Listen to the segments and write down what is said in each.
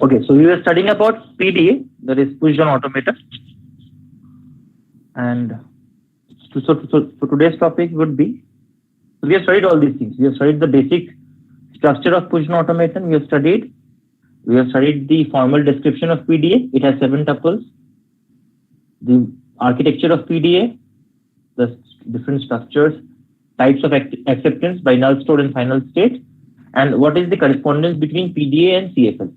Okay, so we were studying about PDA, that is push down automator. And so today's topic would be, we have studied all these things. We have studied the basic structure of push down automation. We have studied the formal description of PDA. It has 7 tuples. The architecture of PDA, the different structures, types of acceptance by null store and final state, and what is the correspondence between PDA and CFL.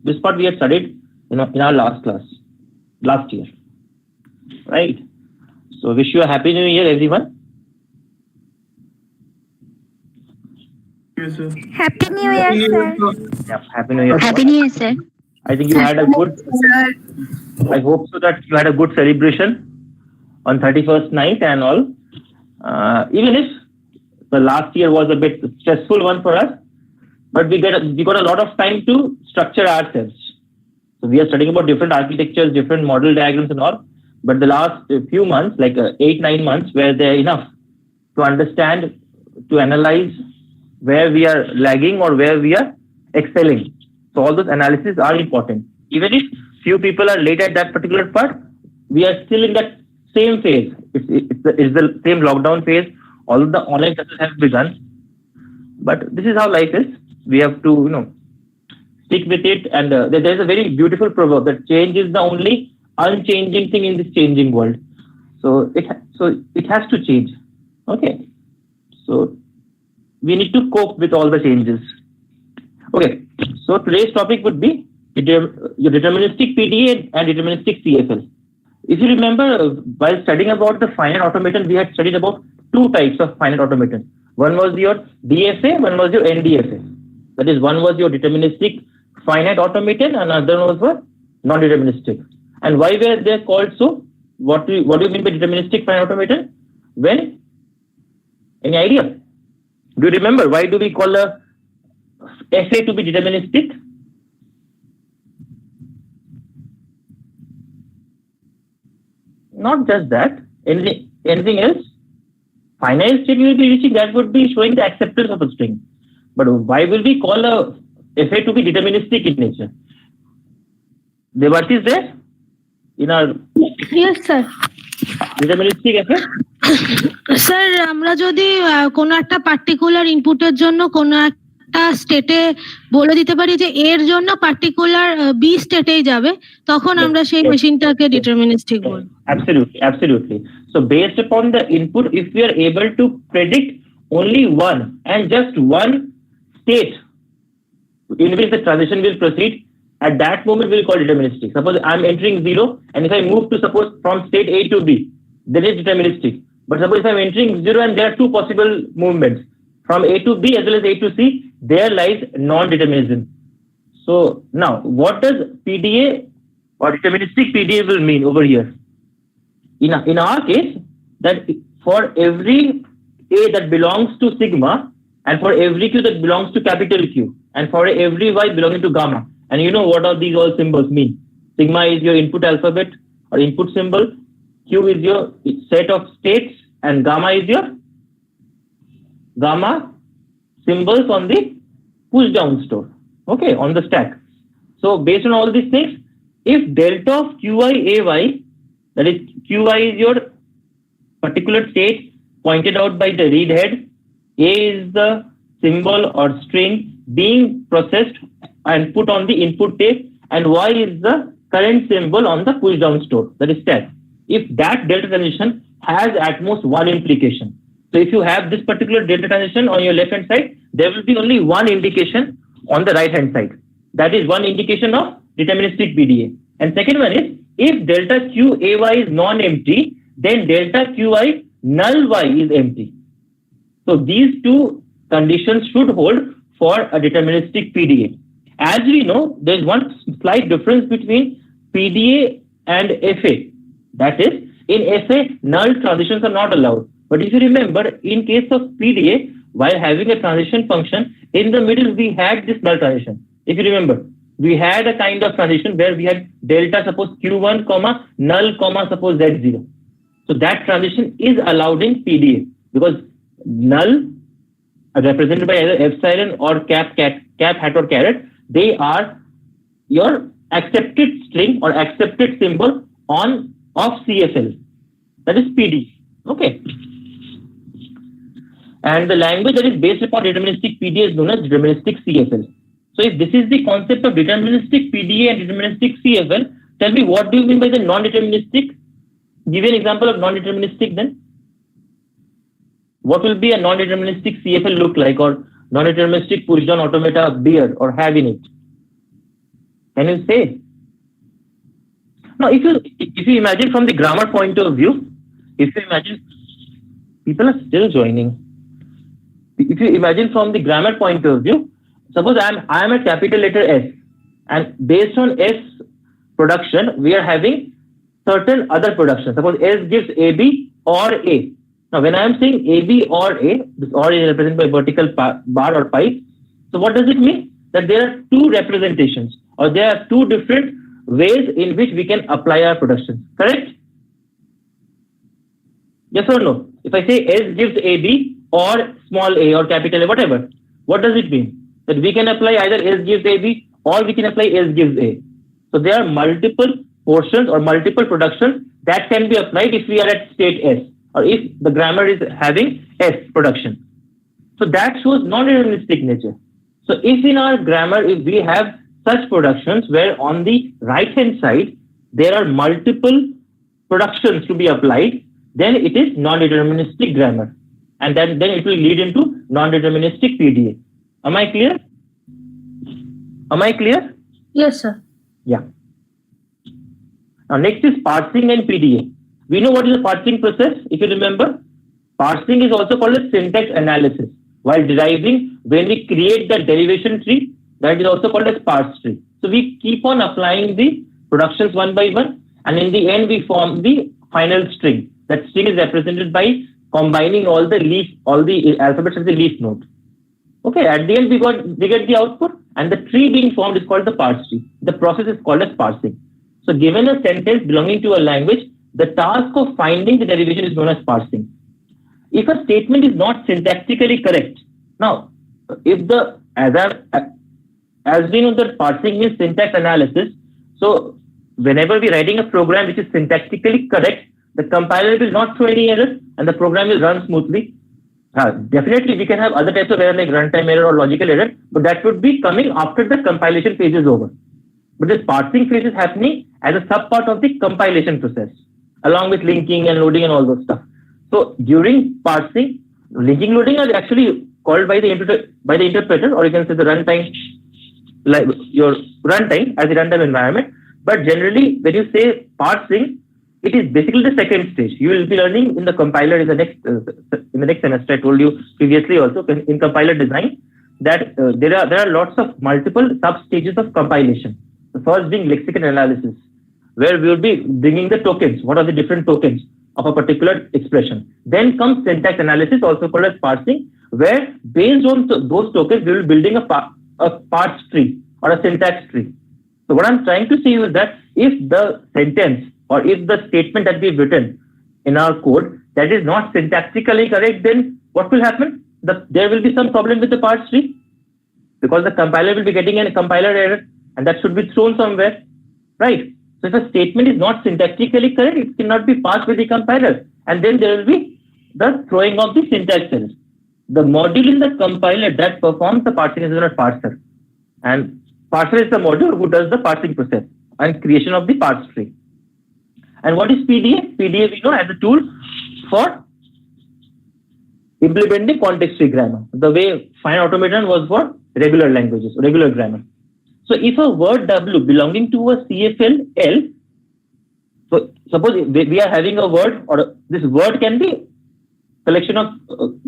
This part we had studied in our last year, right? So wish you a happy new year, everyone. Yes, sir. Happy New Year, sir. Yeah, happy new year. Happy New Year, sir. I think you had a good. I hope so that you had a good celebration on 31st night and all. Even if the last year was a bit stressful one for us, but we got a lot of time to structure ourselves. So we are studying about different architectures, different model diagrams and all. But the last few months, like 8-9 months, were there enough to understand, to analyze where we are lagging or where we are excelling. So all those analyses are important. Even if few people are late at that particular part, we are still in that same phase. It's the same lockdown phase. All of the online classes have begun. But this is how life is. We have to, stick with it. And there's a very beautiful proverb that change is the only unchanging thing in this changing world. So it has to change. Okay. So we need to cope with all the changes. Okay. So today's topic would be your deterministic PDA and deterministic CFL. If you remember, while studying about the finite automaton, we had studied about 2 types of finite automaton. One was your DFA, one was your NDFA. That is, one was your deterministic finite automaton, and another was non-deterministic. And why were they called so? What do you mean by deterministic finite automaton? When? Any idea? Do you remember why do we call a FA to be deterministic? Not just that. Anything else? Finite state you will be reaching, that would be showing the acceptance of a string. But why will we call a FA to be deterministic in nature? Devarti is there? In our Yes, sir. deterministic FA? Sir আমরা যদি কোনো একটা particular ইনপুটের জন্য কোনো একটা স্টেটে বলে দিতে পারি যে এর জন্য পার্টিকুলার বি স্টেটেই যাবে, তখন আমরা সেই মেশিনটাকে ডিটারমিনিস্টিক বলবো। Absolutely. So based upon the input, if we are able to predict only one and just one state in which the transition will proceed, at that moment we'll call deterministic. Suppose I'm entering 0, and if I move to suppose from state A to B, then it's deterministic. But suppose if I'm entering 0 and there are 2 possible movements from A to B as well as A to C, there lies non-determinism. So now, what does PDA or deterministic PDA will mean over here? In our case, that for every A that belongs to sigma, and for every Q that belongs to capital Q, and for every Y belonging to gamma, and you know what all these all symbols mean. Sigma is your input alphabet or input symbol, Q is your set of states, and gamma is your gamma symbols on the push down store, okay, on the stack. So based on all these things, if delta of Qi Ay, that is Qi is your particular state pointed out by the read head, A is the symbol or string being processed and put on the input tape, and Y is the current symbol on the push down store, that is stack. If that delta transition has at most one implication. So if you have this particular delta transition on your left hand side, there will be only one indication on the right hand side. That is one indication of deterministic PDA. And second one is, if delta Q Ay is non-empty, then delta Qi null Y is empty. So these 2 conditions should hold for a deterministic PDA. As we know, there is one slight difference between PDA and FA. That is, in FA, null transitions are not allowed. But if you remember, in case of PDA, while having a transition function, in the middle we had this null transition. If you remember, we had a kind of transition where we had delta suppose Q1, null, suppose Z0. So that transition is allowed in PDA because null represented by either epsilon or cap, hat or caret, they are your accepted string or accepted symbol of CFL. That is PD. Okay. And the language that is based upon deterministic PDA is known as deterministic CFL. So if this is the concept of deterministic PDA and deterministic CFL, tell me, what do you mean by the non-deterministic? Give me an example of non-deterministic then. What will be a non-deterministic CFL look like, or non-deterministic push-down automata bear or have in it? Can you say? Now, if you imagine from the grammar point of view, if you imagine, people are still joining. If you imagine from the grammar point of view, suppose I am a capital letter S, and based on S production, we are having certain other productions. Suppose S gives AB or A. Now, when I am saying AB or A, this or is represented by vertical bar or pipe. So, what does it mean? That there are two representations, or there are two different ways in which we can apply our production. Correct? Yes or no? If I say S gives AB or small a or capital A, whatever, what does it mean? That we can apply either S gives AB or we can apply S gives A. So there are multiple portions or multiple productions that can be applied if we are at state S, or if the grammar is having S production. So that shows non-deterministic nature. So if in our grammar, if we have such productions where on the right hand side there are multiple productions to be applied, then it is non-deterministic grammar, and then it will lead into non-deterministic PDA. Am I clear? Am I clear? Yes, sir. Yeah. Now next is parsing and PDA. We know what is a parsing process, if you remember. Parsing is also called as syntax analysis. While deriving, when we create the derivation tree, that is also called as parse tree. So we keep on applying the productions one by one, and in the end we form the final string. That string is represented by combining all the alphabets of the leaf node. Okay, at the end we get the output, and the tree being formed is called the parse tree. The process is called as parsing. So given a sentence belonging to a language, the task of finding the derivation is known as parsing. If a statement is not syntactically correct, now if the as we know that parsing means syntax analysis, so whenever we're writing a program which is syntactically correct, the compiler will not throw any error and the program will run smoothly. Definitely we can have other types of error like runtime error or logical error, but that would be coming after the compilation phase is over. But this parsing phase is happening as a sub-part of the compilation process, along with linking and loading and all those stuff. So during parsing, linking, loading are actually called by the interpreter, or you can say the runtime, like your runtime as a runtime environment. But generally, when you say parsing, it is basically the second stage. You will be learning in the compiler in the next semester. I told you previously also in compiler design that there are lots of multiple sub stages of compilation. The first being lexicon analysis, where we will be bringing the tokens. What are the different tokens of a particular expression? Then comes syntax analysis, also called as parsing, where based on those tokens, we will be building a parse tree or a syntax tree. So what I'm trying to say is that if the sentence or if the statement that we've written in our code that is not syntactically correct, then what will happen? There will be some problem with the parse tree, because the compiler will be getting a compiler error, and that should be thrown somewhere, right? So if a statement is not syntactically correct, it cannot be passed with the compiler, and then there will be the throwing of the syntax error. The module in the compiler that performs the parsing is known as parser, and parser is the module who does the parsing process and creation of the parse tree. And what is PDA? PDA we know as a tool for implementing context-free grammar, the way fine automaton was for regular languages, regular grammar. So if a word W belonging to a CFL L, so suppose we are having a word, or this word can be collection of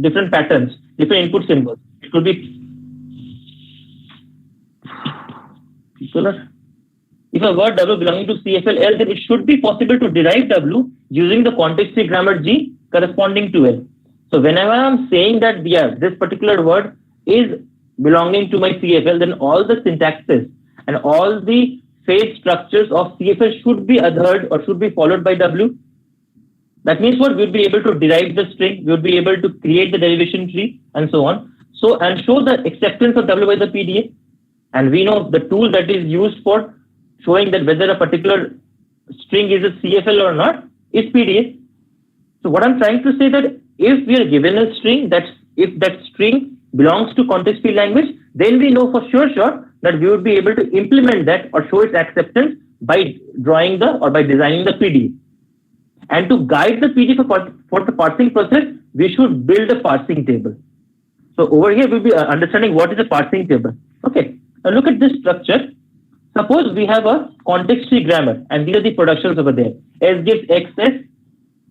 different patterns, different input symbols. It could be if a word W belonging to CFL L, then it should be possible to derive W using the context-free grammar G corresponding to L. So whenever I'm saying that this particular word is belonging to my CFL, then all the syntaxes and all the phase structures of CFL should be adhered or should be followed by W. That means what? We'll be able to derive the string, we'll be able to create the derivation tree, and so on. So, and show the acceptance of W by the PDA. And we know the tool that is used for showing that whether a particular string is a CFL or not is PDA. So what I'm trying to say that if we are given a string, if that string belongs to context-free language, then we know for sure that we would be able to implement that or show its acceptance by drawing or by designing the PDA. And to guide the PDA for the parsing process, we should build a parsing table. So over here, we'll be understanding what is a parsing table. Okay, now look at this structure. Suppose we have a context-free grammar, and these are the productions over there. S gives XS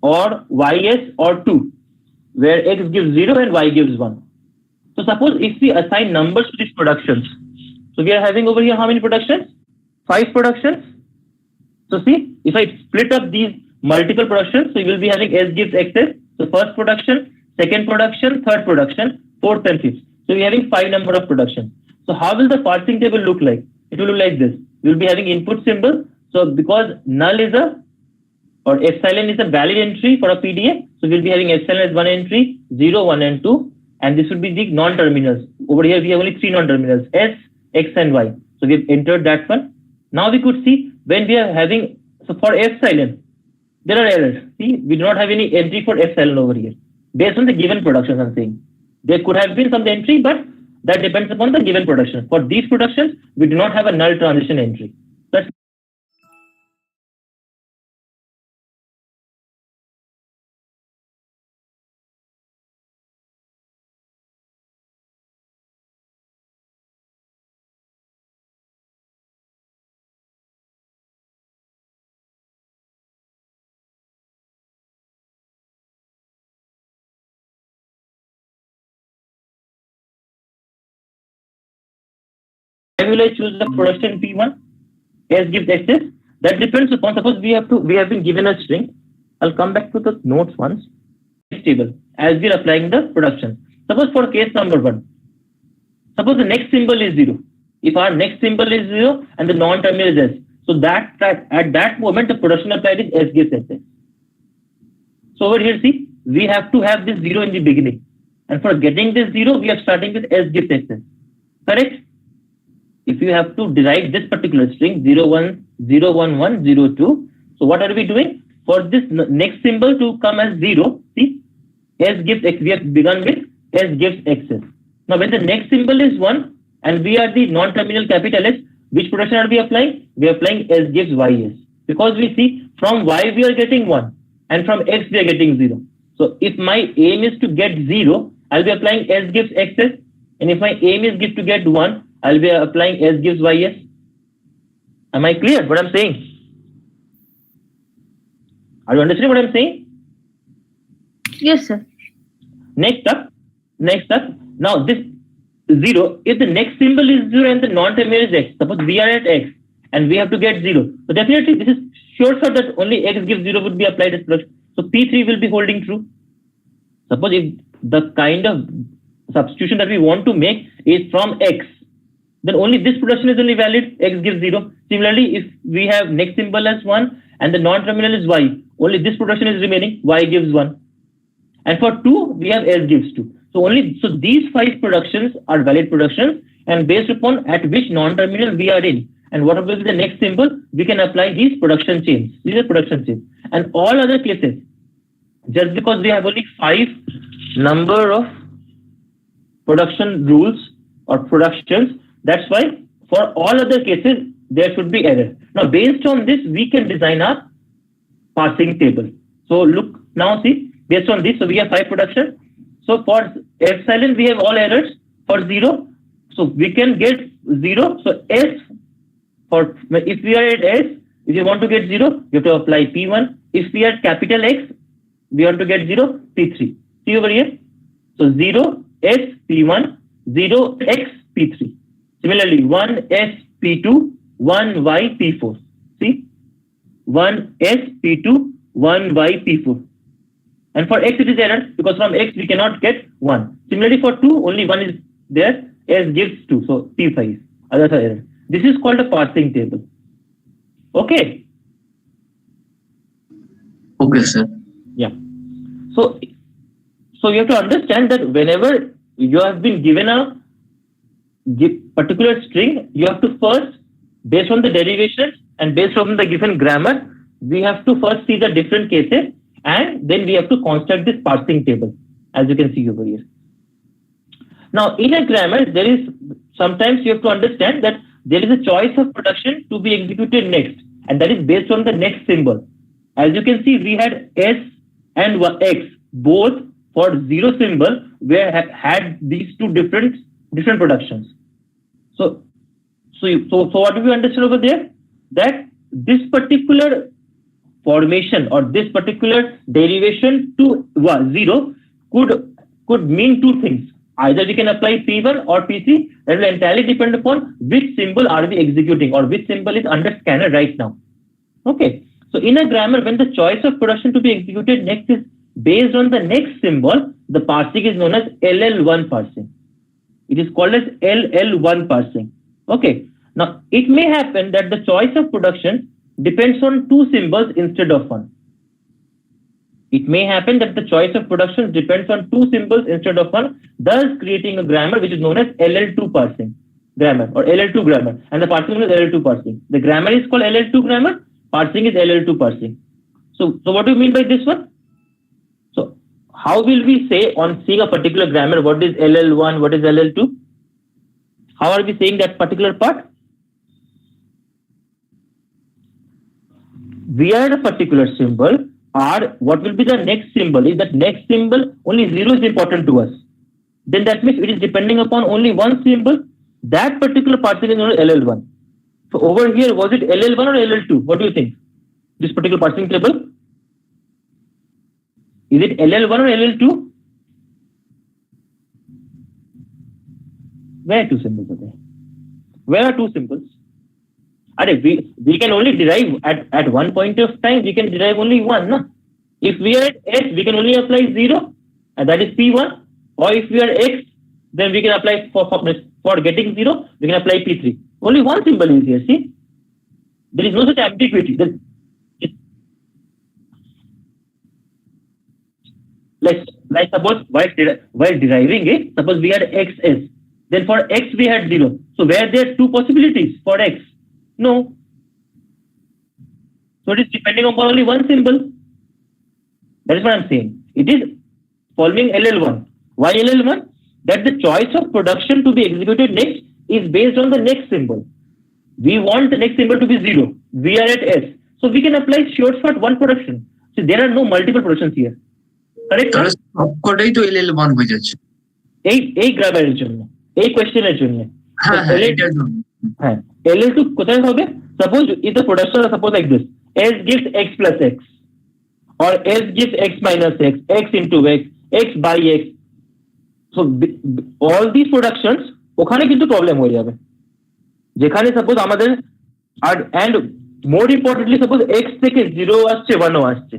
or YS or 2, where X gives 0 and Y gives 1. So suppose if we assign numbers to these productions, so we are having over here how many productions? 5 productions. So see, if I split up these multiple productions, so you will be having S gives XS, so first production, second production, third production, fourth and fifth. So we are having 5 number of productions. So how will the parsing table look like? It will look like this. We will be having input symbol. So because null is or epsilon is a valid entry for a PDA, so we'll be having epsilon as one entry, 0, 1 and 2, and this will be the non-terminals. Over here we have only 3 non-terminals, S, X and Y. So we've entered that one. Now we could see when we are having, so for epsilon, there are errors. See, we do not have any entry for epsilon over here. Based on the given productions, I'm saying. There could have been some entry, but that depends upon the given production. For these productions, we do not have a null transition entry. That's why will I choose the production P1? S gives access. That depends upon, suppose we have been given a string. I'll come back to the notes once. Table as we are applying the production. Suppose for case number 1, suppose the next symbol is 0. If our next symbol is 0 and the non-terminal is S, so that at that moment the production applied is S gives access. So over here, see, we have to have this 0 in the beginning, and for getting this 0, we are starting with S gives access. Correct? If you have to derive this particular string 0, 1, 0, 1, 1, 0, 2, so what are we doing? For this next symbol to come as 0, see, S gives X, we have begun with S gives access. Now when the next symbol is 1 and we are the non-terminal capital S, which production are we applying? We are applying S gives YS. Because we see from Y we are getting 1 and from X we are getting 0. So if my aim is to get 0, I'll be applying S gives access, and if my aim is to get 1, I'll be applying S gives YS. Am I clear what I'm saying? Are you understanding what I'm saying? Yes, sir. Next up, now this 0, if the next symbol is 0 and the non-terminal is X, suppose we are at X and we have to get 0. So definitely this is sure that only X gives 0 would be applied as production. So P3 will be holding true. Suppose if the kind of substitution that we want to make is from X, then only this production is only valid, X gives 0. Similarly, if we have next symbol as 1 and the non-terminal is Y, only this production is remaining, Y gives 1. And for 2, we have S gives 2. So these 5 productions are valid productions, and based upon at which non-terminal we are in and what will be the next symbol, we can apply these production chains. These are production chains. And all other cases, just because we have only 5 number of production rules or productions, that's why for all other cases, there should be error. Now, based on this, we can design our parsing table. So look, now see, based on this, so we have 5 productions. So for epsilon, we have all errors. For 0, so we can get 0. So S, if we are at S, if you want to get 0, you have to apply P1. If we are at capital X, we want to get 0, P3. See over here. So 0, S, P1, 0, X, P3. Similarly, 1, S, P2, 1, Y, P4. See? 1, S, P2, 1, Y, P4. And for X, it is error because from X, we cannot get 1. Similarly, for 2, only 1 is there. S gives 2. So P5. Others are error. This is called a parsing table. Okay. Okay, sir. Yeah. So you have to understand that whenever you have been given a particular string, you have to first, based on the derivation and based on the given grammar, we have to first see the different cases, and then we have to construct this parsing table, as you can see over here. Now, in a grammar, there is sometimes you have to understand that there is a choice of production to be executed next, and that is based on the next symbol. As you can see, we had S and X, both for 0 symbol, where had these two different productions. So what do we understand over there? That this particular formation or this particular derivation to 0 could mean two things. Either we can apply P1 or P3. That will entirely depend upon which symbol are we executing or which symbol is under scanner right now. Okay. So in a grammar, when the choice of production to be executed next is based on the next symbol, the parsing is known as LL1 parsing. It is called as LL1 parsing. Okay. Now, it may happen that the choice of production depends on two symbols instead of one. It may happen that the choice of production depends on two symbols instead of one, thus creating a grammar which is known as LL2 parsing grammar or LL2 grammar, and the parsing is LL2 parsing. The grammar is called LL2 grammar, parsing is LL2 parsing. So what do you mean by this one? So how will we say on seeing a particular grammar what is LL1, what is LL2? How are we saying that particular part? We are at a particular symbol, or what will be the next symbol? If that next symbol only 0 is important to us, then that means it is depending upon only one symbol. That particular parsing is known as LL1. So over here, was it LL1 or LL2? What do you think? This particular parsing table? Is it LL1 or LL2? Where are two symbols are there? Where are two symbols? We can only derive at one point of time, we can derive only one. No? If we are at S, we can only apply 0, and that is P1. Or if we are X, then we can apply for getting 0, we can apply P3. Only one symbol is here, see? There is no such ambiguity. Like suppose while deriving it, suppose we had XS. Then for X we had 0. So were there two possibilities for X? No. So it is depending upon only one symbol. That is what I am saying. It is following LL1. Why LL1? That the choice of production to be executed next is based on the next symbol. We want the next symbol to be 0. We are at S. So we can apply short one production. So there are no multiple productions here. Correct? সবকটাই তো LL1 হয়ে যাচ্ছে। এই গ্রামারের জন্য, এই কোয়েশ্চেনের জন্য। হ্যাঁ, LL2 কোথায় হবে? Suppose if the production is suppose like this, S gives X plus X, or S gives X minus X, X into X, X by X. So all these productions, ওখানে কিন্তু প্রবলেম হয়ে যাবে। যেখানে suppose আমাদের আর and more importantly suppose X থেকে 0 আসছে 1 ও আসছে।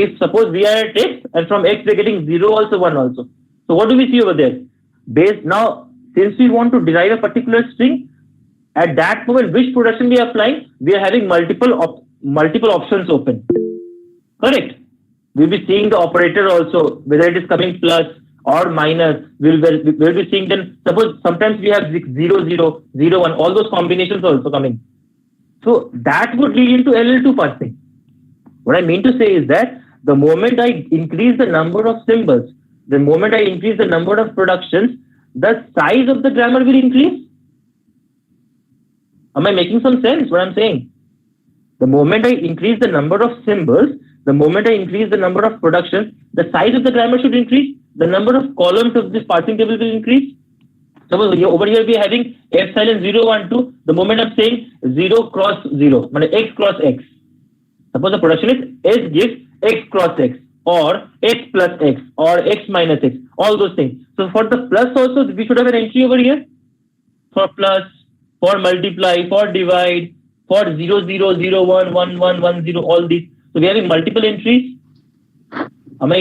If suppose we are at X and from X we are getting 0 also 1 also. So what do we see over there? Based now, since we want to derive a particular string, at that moment which production we are applying, we are having multiple options open. Correct? We'll be seeing the operator also, whether it is coming plus or minus. We'll be seeing then, suppose sometimes we have 0, 0, 0, 1, all those combinations also coming. So that would lead into LL2 parsing. What I mean to say is that the moment I increase the number of symbols, the moment I increase the number of productions, the size of the grammar will increase. Am I making some sense what I'm saying? The moment I increase the number of symbols, the moment I increase the number of productions, the size of the grammar should increase. The number of columns of this parsing table will increase. Suppose over here we are having epsilon 0, 1, 2. The moment I'm saying 0 cross 0, X cross X. Suppose the production is S gives X cross X, or X plus X, or X minus X, all those things. So for the plus also, we should have an entry over here. For plus, for multiply, for divide, for 0, 0, 0, 1, 1, 1, 1, 0, all these. So we are having multiple entries. Am I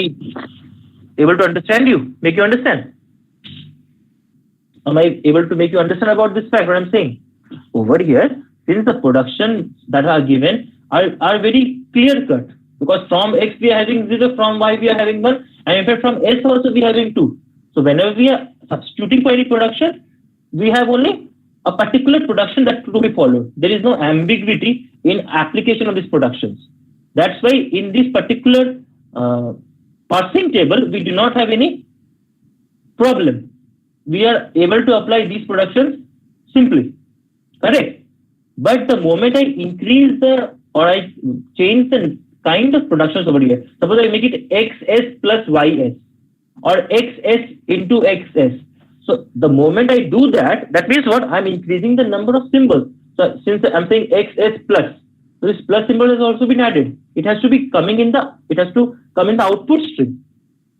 able to understand you? Make you understand? Am I able to make you understand about this fact, what I'm saying? Over here, since the productions that are given are very clear cut, because from X we are having 0, from Y we are having 1, and in fact from S also we are having 2. So So whenever we are substituting for any production, we have only a particular production that to be followed. There is no ambiguity in application of these productions. That's why in this particular parsing table, we do not have any problem. We are able to apply these productions simply. Correct? But the moment I increase or I change the kind of productions over here, suppose I make it XS plus YS or XS into XS. So the moment I do that, that means what? I'm increasing the number of symbols. So since I'm saying XS plus, so this plus symbol has also been added. It has to be coming in the, it has to come in the output string.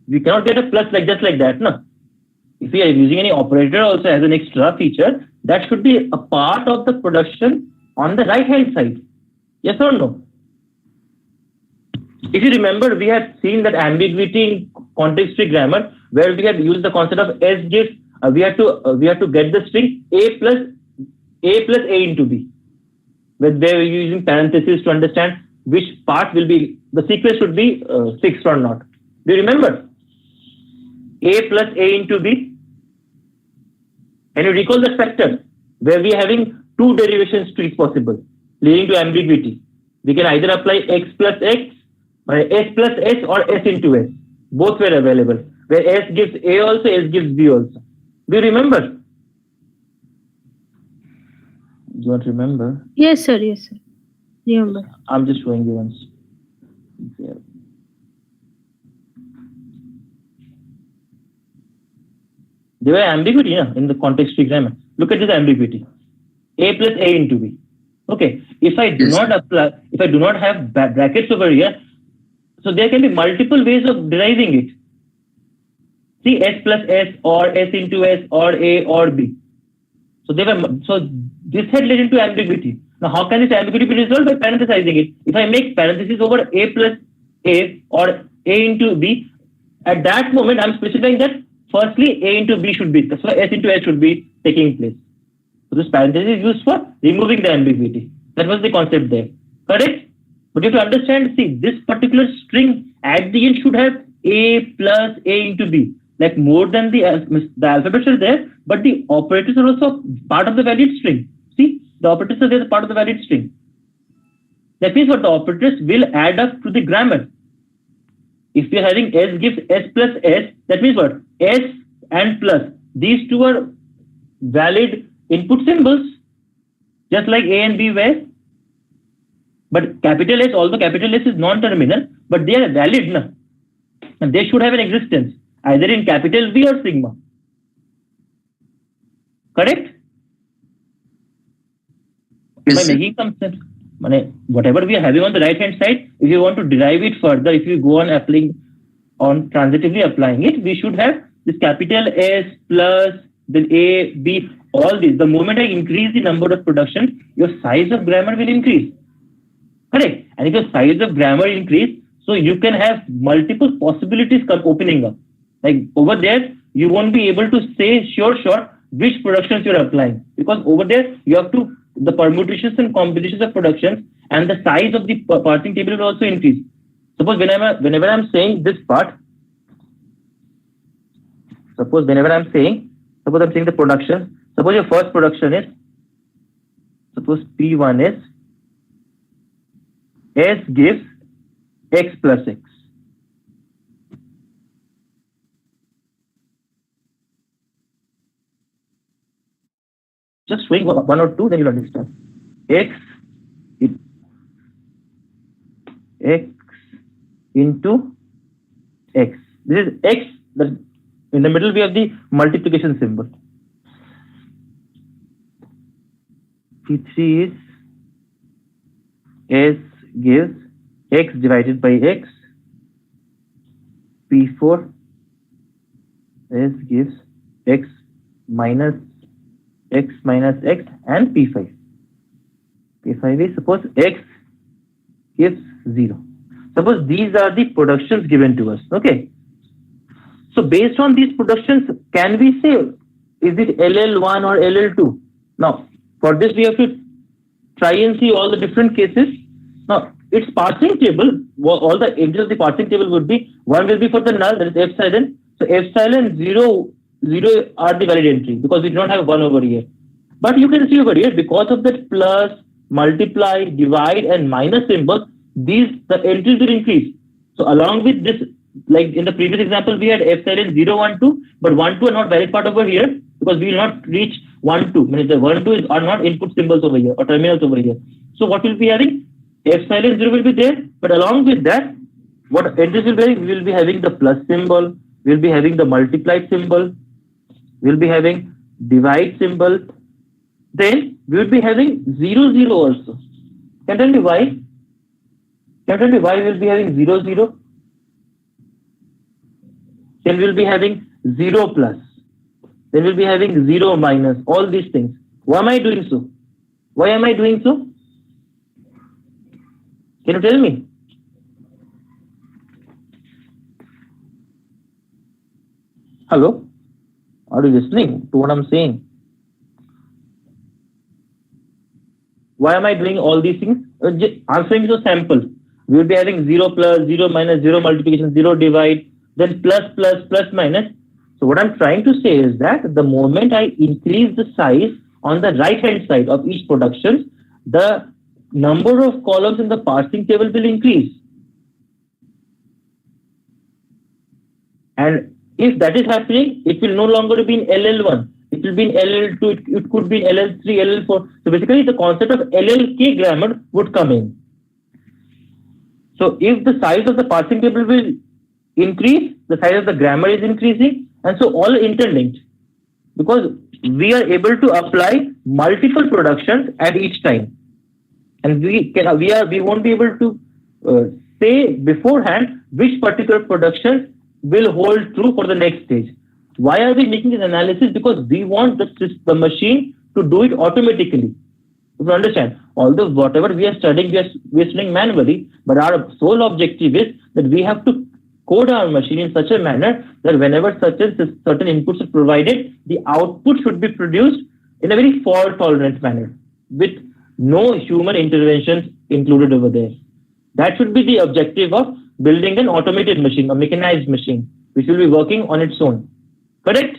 We cannot get a plus like just like that, no. If we are using any operator also as an extra feature, that should be a part of the production on the right hand side. Yes or no? If you remember, we had seen that ambiguity in context-free grammar, where we had used the concept of S gives. We have to get the string A plus A into B, where we're using parentheses to understand which part will be, the sequence should be fixed or not. Do you remember? A plus A into B. Can you recall that factor where we are having two derivations to each possible, leading to ambiguity? We can either apply X plus X, or S plus S, or S into S. Both were available. Where S gives A also, S gives B also. Do you remember? You don't remember? Yes, sir. Yes, sir. Remember. I'm just showing you once. Yeah. There were ambiguity in the context-free grammar. Look at this ambiguity. A plus A into B. Okay. If I do not apply, if I do not have brackets over here, so there can be multiple ways of deriving it. See, S plus S or S into S or A or B. So this had led into ambiguity. Now, how can this ambiguity be resolved? By parenthesizing it. If I make parentheses over A plus A or A into B, at that moment I'm specifying that firstly A into B should be, so S into S should be taking place. So this parenthesis is used for removing the ambiguity. That was the concept there. Correct? But you have to understand, see, this particular string at the end should have A plus A into B. Like more than the alphabets are there, but the operators are also part of the valid string. See, the operators are there as part of the valid string. That means what the operators will add up to the grammar. If we are having S gives S plus S, that means what? S and plus. These two are valid input symbols, just like A and B were. But capital S, although capital S is non-terminal, but they are valid, na? And they should have an existence, either in capital V or sigma. Correct? Yes, By making some sense, whatever we are having on the right hand side, if you want to derive it further, if you go on transitively applying it, we should have this capital S plus then A, B, all this. The moment I increase the number of productions, your size of grammar will increase. Correct? And if your size of grammar increase, so you can have multiple possibilities opening up. Like over there, you won't be able to say sure which productions you're applying, because over there you have to, the permutations and combinations of productions and the size of the parsing table will also increase. Suppose whenever I'm saying this part, suppose I'm saying the production, suppose your first production is, suppose P1 is S gives X plus X. Just showing one or two, then you'll understand. X into X. This is X. In the middle, we have the multiplication symbol. P3 is S gives X divided by X. P4 S gives X minus X minus X, and P5. P5 is, suppose X gives 0. Suppose these are the productions given to us. Okay. So based on these productions, can we say, is it LL1 or LL2? Now, for this we have to try and see all the different cases. Now, its parsing table, all the edges of the parsing table would be, one will be for the null, that is epsilon. So epsilon 0 are the valid entry because we do not have 1 over here. But you can see over here, because of that plus, multiply, divide, and minus symbol, the entries will increase. So along with this, like in the previous example, we had epsilon 0, 1, 2, but 1, 2 are not valid part over here because we will not reach 1, 2. Means the 1, 2 are not input symbols over here or terminals over here. So what we'll be having? Epsilon 0 will be there, but along with that, what entries will be having? We will be having the plus symbol, we will be having the multiply symbol, we will be having divide symbol, then we will be having 0, 0 also. Can you tell me why? Can you tell me why we will be having 0, 0? Then we will be having 0 plus. Then we will be having 0 minus, all these things. Why am I doing so? Why am I doing so? Can you tell me? Hello? Are you listening to what I'm saying? Why am I doing all these things? Answering is so simple. We will be having 0 plus, 0 minus, 0 multiplication, 0 divide, then plus, plus, plus, minus. So what I'm trying to say is that the moment I increase the size on the right hand side of each production, the number of columns in the parsing table will increase. And if that is happening, it will no longer be in LL1. It will be in LL2, it could be in LL3, LL4. So basically the concept of LLK grammar would come in. So if the size of the parsing table will increase, the size of the grammar is increasing, and so all interlinked. Because we are able to apply multiple productions at each time. And we won't be able to say beforehand which particular production will hold true for the next stage. Why are we making this analysis? Because we want the machine to do it automatically. You understand? Although whatever we are studying, we are studying manually, but our sole objective is that we have to code our machine in such a manner that whenever certain inputs are provided, the output should be produced in a very fault-tolerant manner with no human interventions included over there. That should be the objective of building an automated machine, a mechanized machine, which will be working on its own. Correct?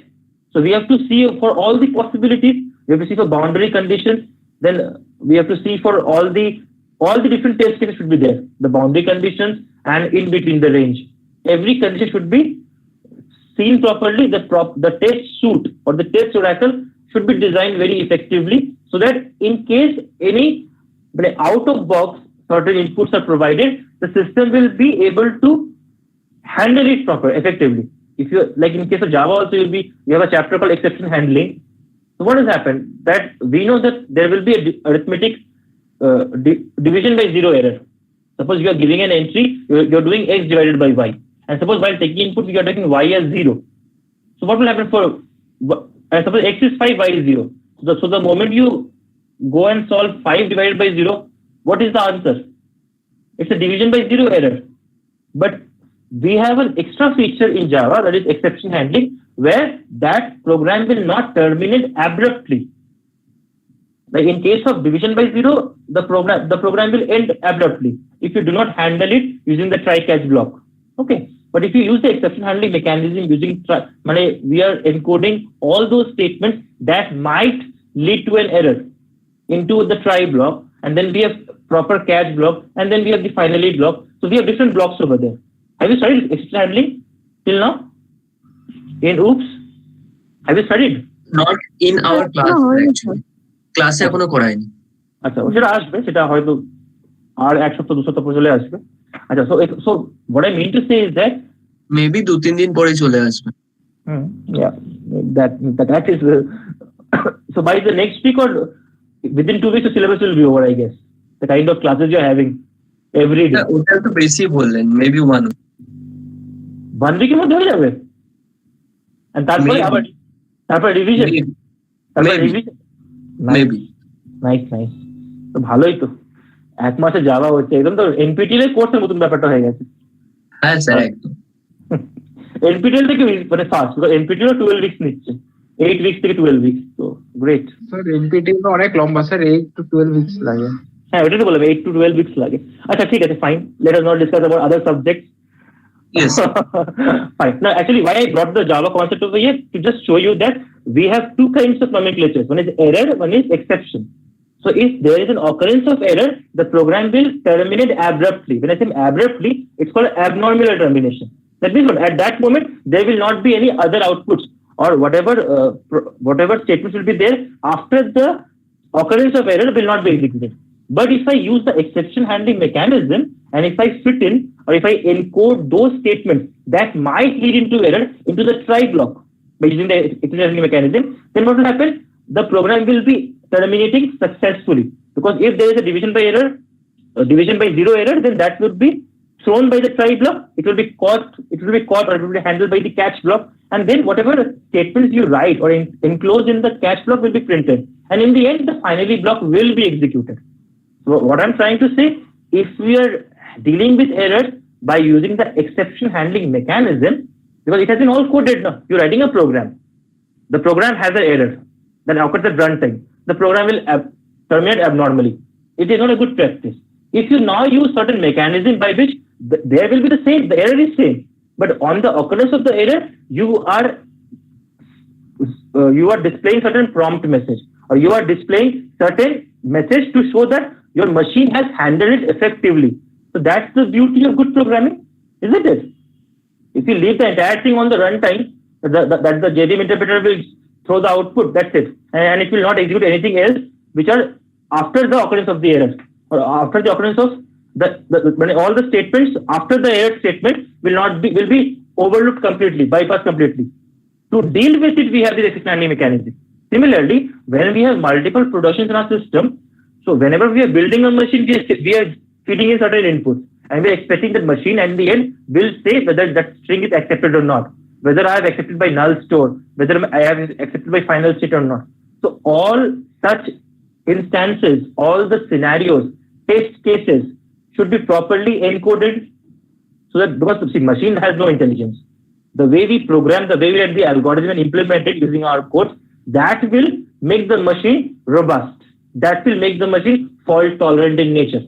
So we have to see for all the possibilities. We have to see for boundary conditions. Then we have to see for all the different test cases should be there. The boundary conditions and in between the range. Every condition should be seen properly. The test suite or the test oracle should be designed very effectively so that in case any out of box certain inputs are provided, the system will be able to handle it properly, effectively. If you like in case of Java also you have a chapter called exception handling. So what has happened? That we know that there will be a arithmetic division by zero error. Suppose you are giving an entry, you're doing x divided by y. And suppose while taking input, you are taking y as 0. So what will happen for, suppose x is 5, y is 0. So the moment you go and solve 5 divided by 0, what is the answer? It's a division by 0 error. But we have an extra feature in Java, that is exception handling, where that program will not terminate abruptly. Like in case of division by 0, the program will end abruptly if you do not handle it using the try-catch block. Okay. But if you use the exception handling mechanism using we are encoding all those statements that might lead to an error into the try block, and then we have proper catch block, and then we have the finally block. So we have different blocks over there. Have you studied exception handling till now? In OOPS? Have you studied? Not in our class, actually. Class এখনো করায়নি। আচ্ছা সেটা আসবে, সেটা হয়তো আর এক সপ্তাহ 2 সপ্তাহ পরে চলে আসবে। আচ্ছা so what I mean to say is that maybe 2-3 দিন পরে চলে আসবে। Yeah, that is so by the next week or within 2 weeks the syllabus will be over, I guess. The kind of classes you're having every day. ওটা তো বেশি বললেন, maybe 1 week এর মধ্যে হয়ে যাবে। And তারপরে রিভিশন। Maybe. Nice. তো ভালোই তো। এক মাসে যাওয়া হচ্ছে, একদম তো এনপিটিএল এর কোর্সের মতন ব্যাপারটা হয়ে গেছে। হ্যাঁ স্যার একদম। এনপিটিএল থেকে মানে ফাস্ট, এনপিটিএল 12 উইকস নিচ্ছে, 8 উইকস থেকে 12 উইকস, তো গ্রেট। স্যার এনপিটিএল অনেক লম্বা স্যার, 8 to 12 উইকস লাগে। হ্যাঁ ওটাই তো বললাম, 8 to 12 উইকস লাগে। আচ্ছা ঠিক আছে, fine, let us not discuss about other subjects. Yes. Fine. Now, actually, why I brought the Java concept over here to just show you that we have two kinds of nomenclatures. One is error, one is exception. So if there is an occurrence of error, the program will terminate abruptly. When I say abruptly, it's called abnormal termination. That means at that moment, there will not be any other outputs or whatever statements will be there after the occurrence of error will not be executed. But if I use the exception handling mechanism and if I fit in or if I encode those statements that might lead into error into the try block by using the exception handling mechanism, then what will happen? The program will be terminating successfully, because if there is a division by error, division by zero error, then that would be thrown by the try block. It will be caught or it will be handled by the catch block, and then whatever statements you write or enclose in the catch block will be printed, and in the end the finally block will be executed. So what I'm trying to say, if we are dealing with errors by using the exception handling mechanism, because it has been all coded now, you're writing a program, the program has an error that occurs at runtime, the program will terminate abnormally. It is not a good practice. If you now use certain mechanism by which there will be the same, the error is same, but on the occurrence of the error, you are displaying certain prompt message, or you are displaying certain message to show that your machine has handled it effectively. So that's the beauty of good programming, isn't it? If you leave the entire thing on the runtime, that the JVM interpreter will throw the output, that's it, and it will not execute anything else which are after the occurrence of the error, or after the occurrence of when all the statements after the error statement will be overlooked completely, bypassed completely. To deal with it, we have this exception handling mechanism. Similarly, when we have multiple productions in our system, so whenever we are building a machine, we are feeding in certain inputs, and we are expecting that machine at the end will say whether that string is accepted or not, whether I have accepted by null store, whether I have accepted by final state or not. So all such instances, all the scenarios, test cases should be properly encoded, so that, because the machine has no intelligence. The way we program, the way we have the algorithm and implement it using our code, that will make the machine robust. That will make the machine fault tolerant in nature.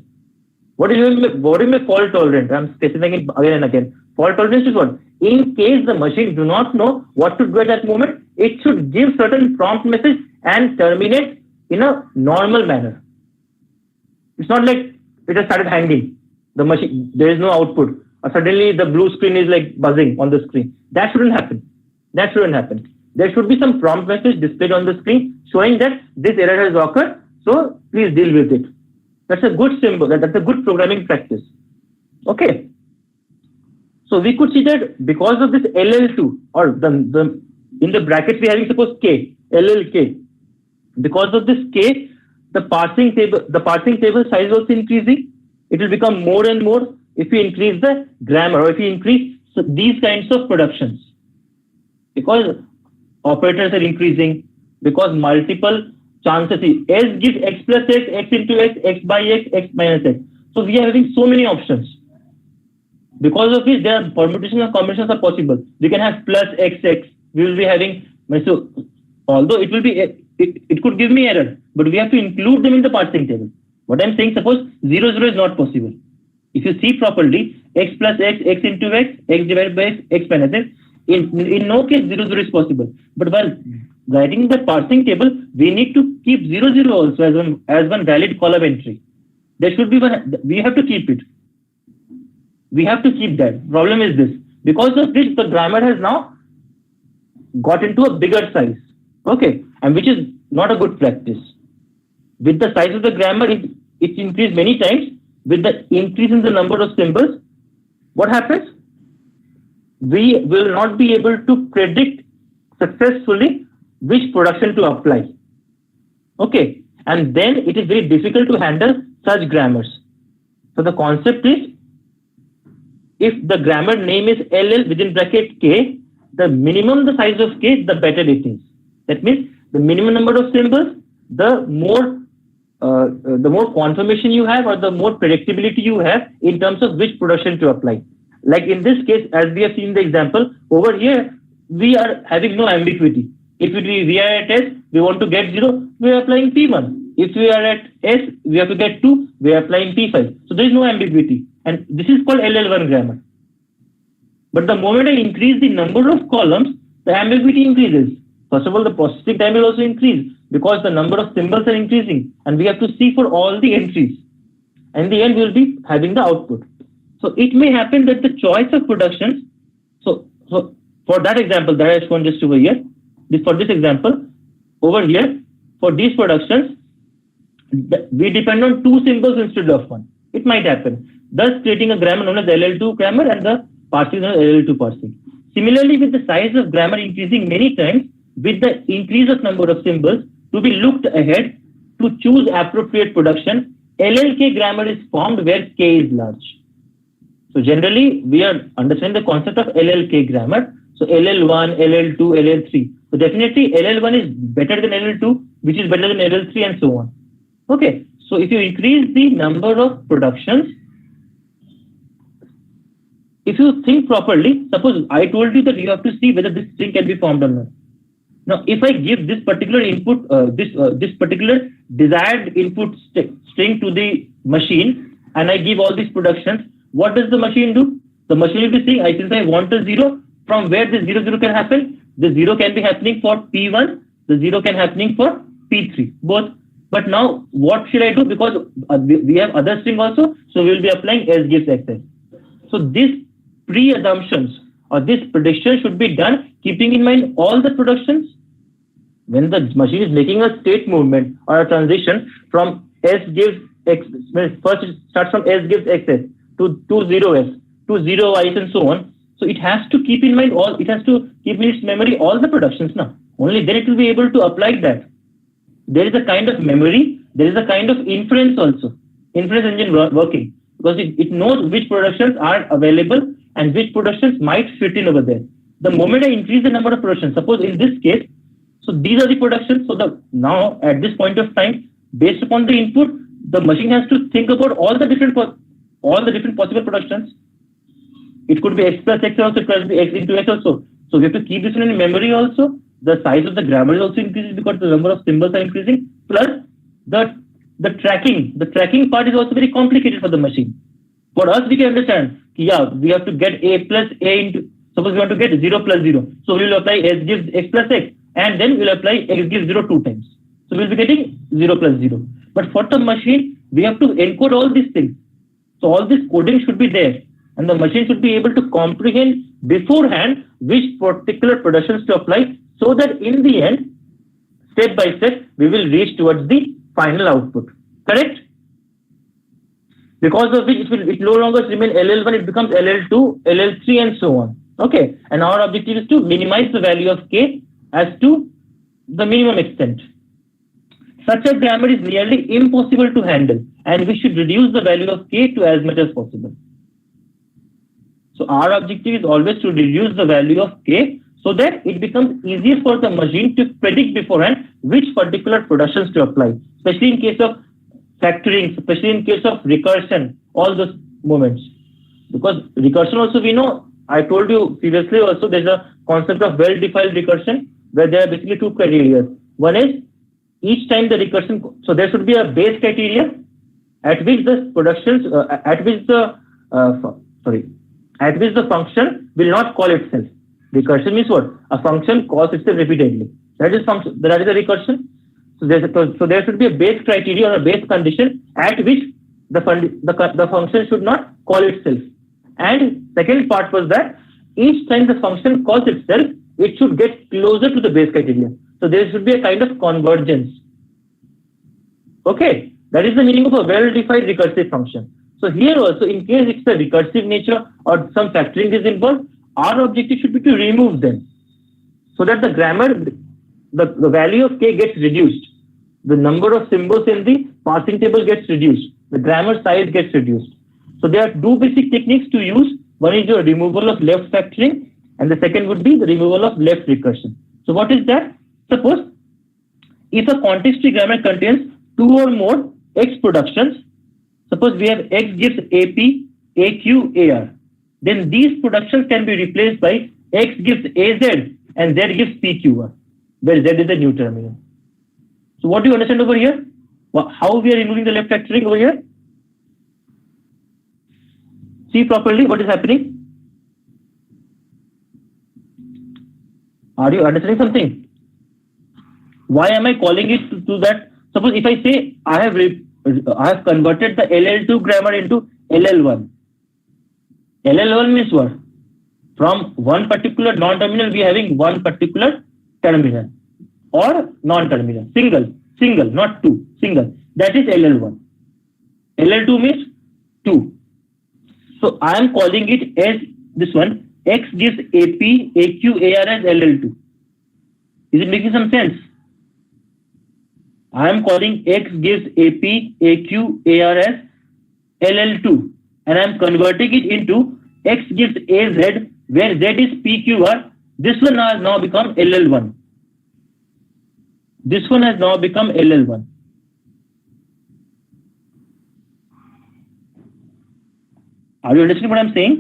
What do you mean fault tolerant? I'm specifying it again and again. Fault tolerance is what? In case the machine do not know what to do at that moment, it should give certain prompt message and terminate in a normal manner. It's not like it has started hanging. The machine, there is no output, or suddenly the blue screen is like buzzing on the screen. That shouldn't happen. That shouldn't happen. There should be some prompt message displayed on the screen showing that this error has occurred, so please deal with it. That's a good symbol. That's a good programming practice. Okay. So we could see that because of this LL2, or in the brackets we are having suppose K, LLK. Because of this K, the parsing table size was increasing. It will become more and more if we increase the grammar, or if we increase these kinds of productions. Because operators are increasing, because multiple chances, S gives X plus X, X into X, X by X, X minus X. So we are having so many options. Because of which, there are permutations and combinations are possible. We can have plus XX. We will be having, so although it will be, it could give me error, but we have to include them in the parsing table. What I'm saying, suppose 0, 0 is not possible. If you see properly, X plus X, X into X, X divided by X, X minus X, in no case 0, 0 is possible. But while writing the parsing table, we need to keep 0, 0 also as one valid column entry. There should be one, we have to keep it. We have to keep that. Problem is this. Because of this, the grammar has now got into a bigger size. Okay. And which is not a good practice. With the size of the grammar, it increased many times. With the increase in the number of symbols, what happens? We will not be able to predict successfully which production to apply. Okay. And then it is very difficult to handle such grammars. So the concept is, if the grammar name is LL within bracket K, the minimum the size of K, the better it is. That means the minimum number of symbols, the more confirmation you have, or the more predictability you have in terms of which production to apply. Like in this case, as we have seen the example, over here, we are having no ambiguity. If we are at S, we want to get 0, we are applying P1. If we are at S, we have to get 2, we are applying P5. So there is no ambiguity. And this is called LL1 grammar. But the moment I increase the number of columns, the ambiguity increases. First of all, the processing time will also increase because the number of symbols are increasing, and we have to see for all the entries. And in the end, we will be having the output. So it may happen that the choice of productions. So for that example that I have shown just over here, for this example over here, for these productions, we depend on two symbols instead of one. It might happen, thus creating a grammar known as LL2 grammar and the parsing known as LL2 parsing. Similarly, with the size of grammar increasing many times, with the increase of number of symbols, to be looked ahead to choose appropriate production, LLK grammar is formed where K is large. So generally, we are understanding the concept of LLK grammar. So LL1, LL2, LL3. So definitely LL1 is better than LL2, which is better than LL3 and so on. Okay, so if you increase the number of productions, if you think properly, suppose I told you that you have to see whether this string can be formed or not. Now, if I give this particular input, this particular desired input string to the machine, and I give all these productions, what does the machine do? The machine will be saying, since I want a 0, from where the 0, 0 can happen? The 0 can be happening for P1, the 0 can happening for P3, both. But now, what should I do? Because we have other string also, so we will be applying S gives XS. So this pre-assumptions or this prediction should be done keeping in mind all the productions. When the machine is making a state movement or a transition from S gives X, first it starts from S gives XS to 0S to 0Is and so on. So it has to keep in mind it has to keep in its memory all the productions now. Only then it will be able to apply that. There is a kind of memory, there is a kind of inference also, inference engine working, because it knows which productions are available and which productions might fit in over there. The moment I increase the number of productions, suppose in this case, so these are the productions. So now at this point of time, based upon the input, the machine has to think about all the different possible productions. It could be X plus X also, it could be X into X also. So we have to keep this in memory also. The size of the grammar is also increases because the number of symbols are increasing. Plus the tracking part is also very complicated for the machine. For us, we can understand, yeah, we have to get A plus A into, suppose we want to get 0 plus 0. So we will apply S gives X plus X, and then we'll apply X gives 0 2 times. So we'll be getting 0 plus 0. But for the machine, we have to encode all these things. So all this coding should be there. And the machine should be able to comprehend beforehand which particular productions to apply, so that in the end, step by step, we will reach towards the final output. Correct? Because of which it no longer remain LL1, it becomes LL2, LL3 and so on. Okay. And our objective is to minimize the value of K as to the minimum extent. Such a grammar is nearly impossible to handle, and we should reduce the value of K to as much as possible. So our objective is always to reduce the value of K so that it becomes easier for the machine to predict beforehand which particular productions to apply, especially in case of factoring, especially in case of recursion, all those moments. Because recursion also, we know, I told you previously also, there's a concept of well-defined recursion where there are basically two criteria. One is each time the recursion, so there should be a base criteria at which the productions, at which the function will not call itself. Recursion means what? A function calls itself repeatedly. That is function. That is a recursion. So there should be a base criteria or a base condition at which the function should not call itself. And second part was that each time the function calls itself, it should get closer to the base criteria. So there should be a kind of convergence. Okay, that is the meaning of a well-defined recursive function. So here also, in case it's a recursive nature or some factoring is involved, our objective should be to remove them so that the grammar, the value of K gets reduced. The number of symbols in the parsing table gets reduced. The grammar size gets reduced. So there are two basic techniques to use. One is your removal of left factoring, and the second would be the removal of left recursion. So what is that? Suppose if a context-free grammar contains two or more X productions, suppose we have X gives AP, AQ, AR, then these productions can be replaced by X gives AZ and Z gives PQR, where Z is the new terminal. So what do you understand over here? How we are removing the left factoring over here? See properly what is happening. Are you understanding something? Why am I calling it to that? Suppose if I say I have converted the LL2 grammar into LL1. LL1 means what? From one particular non-terminal, we are having one particular terminal or non-terminal. Single, not two. Single. That is LL1. LL2 means 2. So I am calling it as this one. X gives AP, AQ, AR as LL2. Is it making some sense? I am calling X gives AP, AQ, AR as LL2, and I am converting it into X gives AZ, where Z is PQR. This one has now become LL1. This one has now become LL1. Are you understanding what I'm saying?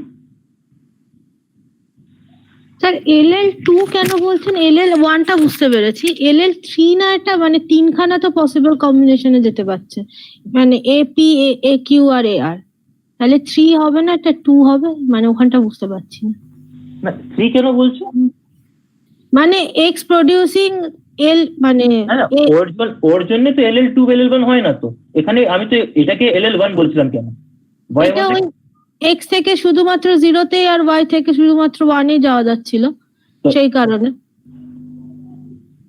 Sir LL2 কেন বলছেন? LL1 টা বুঝতে পেরেছি, LL3 না এটা মানে তিনখানা তো পসিবল কম্বিনেশনে যেতে পারছে, মানে AP, AQ আর AR, তাহলে 3 হবে না, এটা 2 হবে, মানে ওখানটা বুঝতে পারছি না। না 3 কেন বলছো? মানে X প্রোডিউসিং L মানে ওর জন্য তো LL2 LL1 হয় না তো, এখানে আমি তো এটাকে LL1 বলছিলাম কেন? এটা ওই X থেকে শুধুমাত্র 0 তে আর Y থেকে শুধুমাত্র 1 এ যাওয়া যাচ্ছিল, সেই কারণে।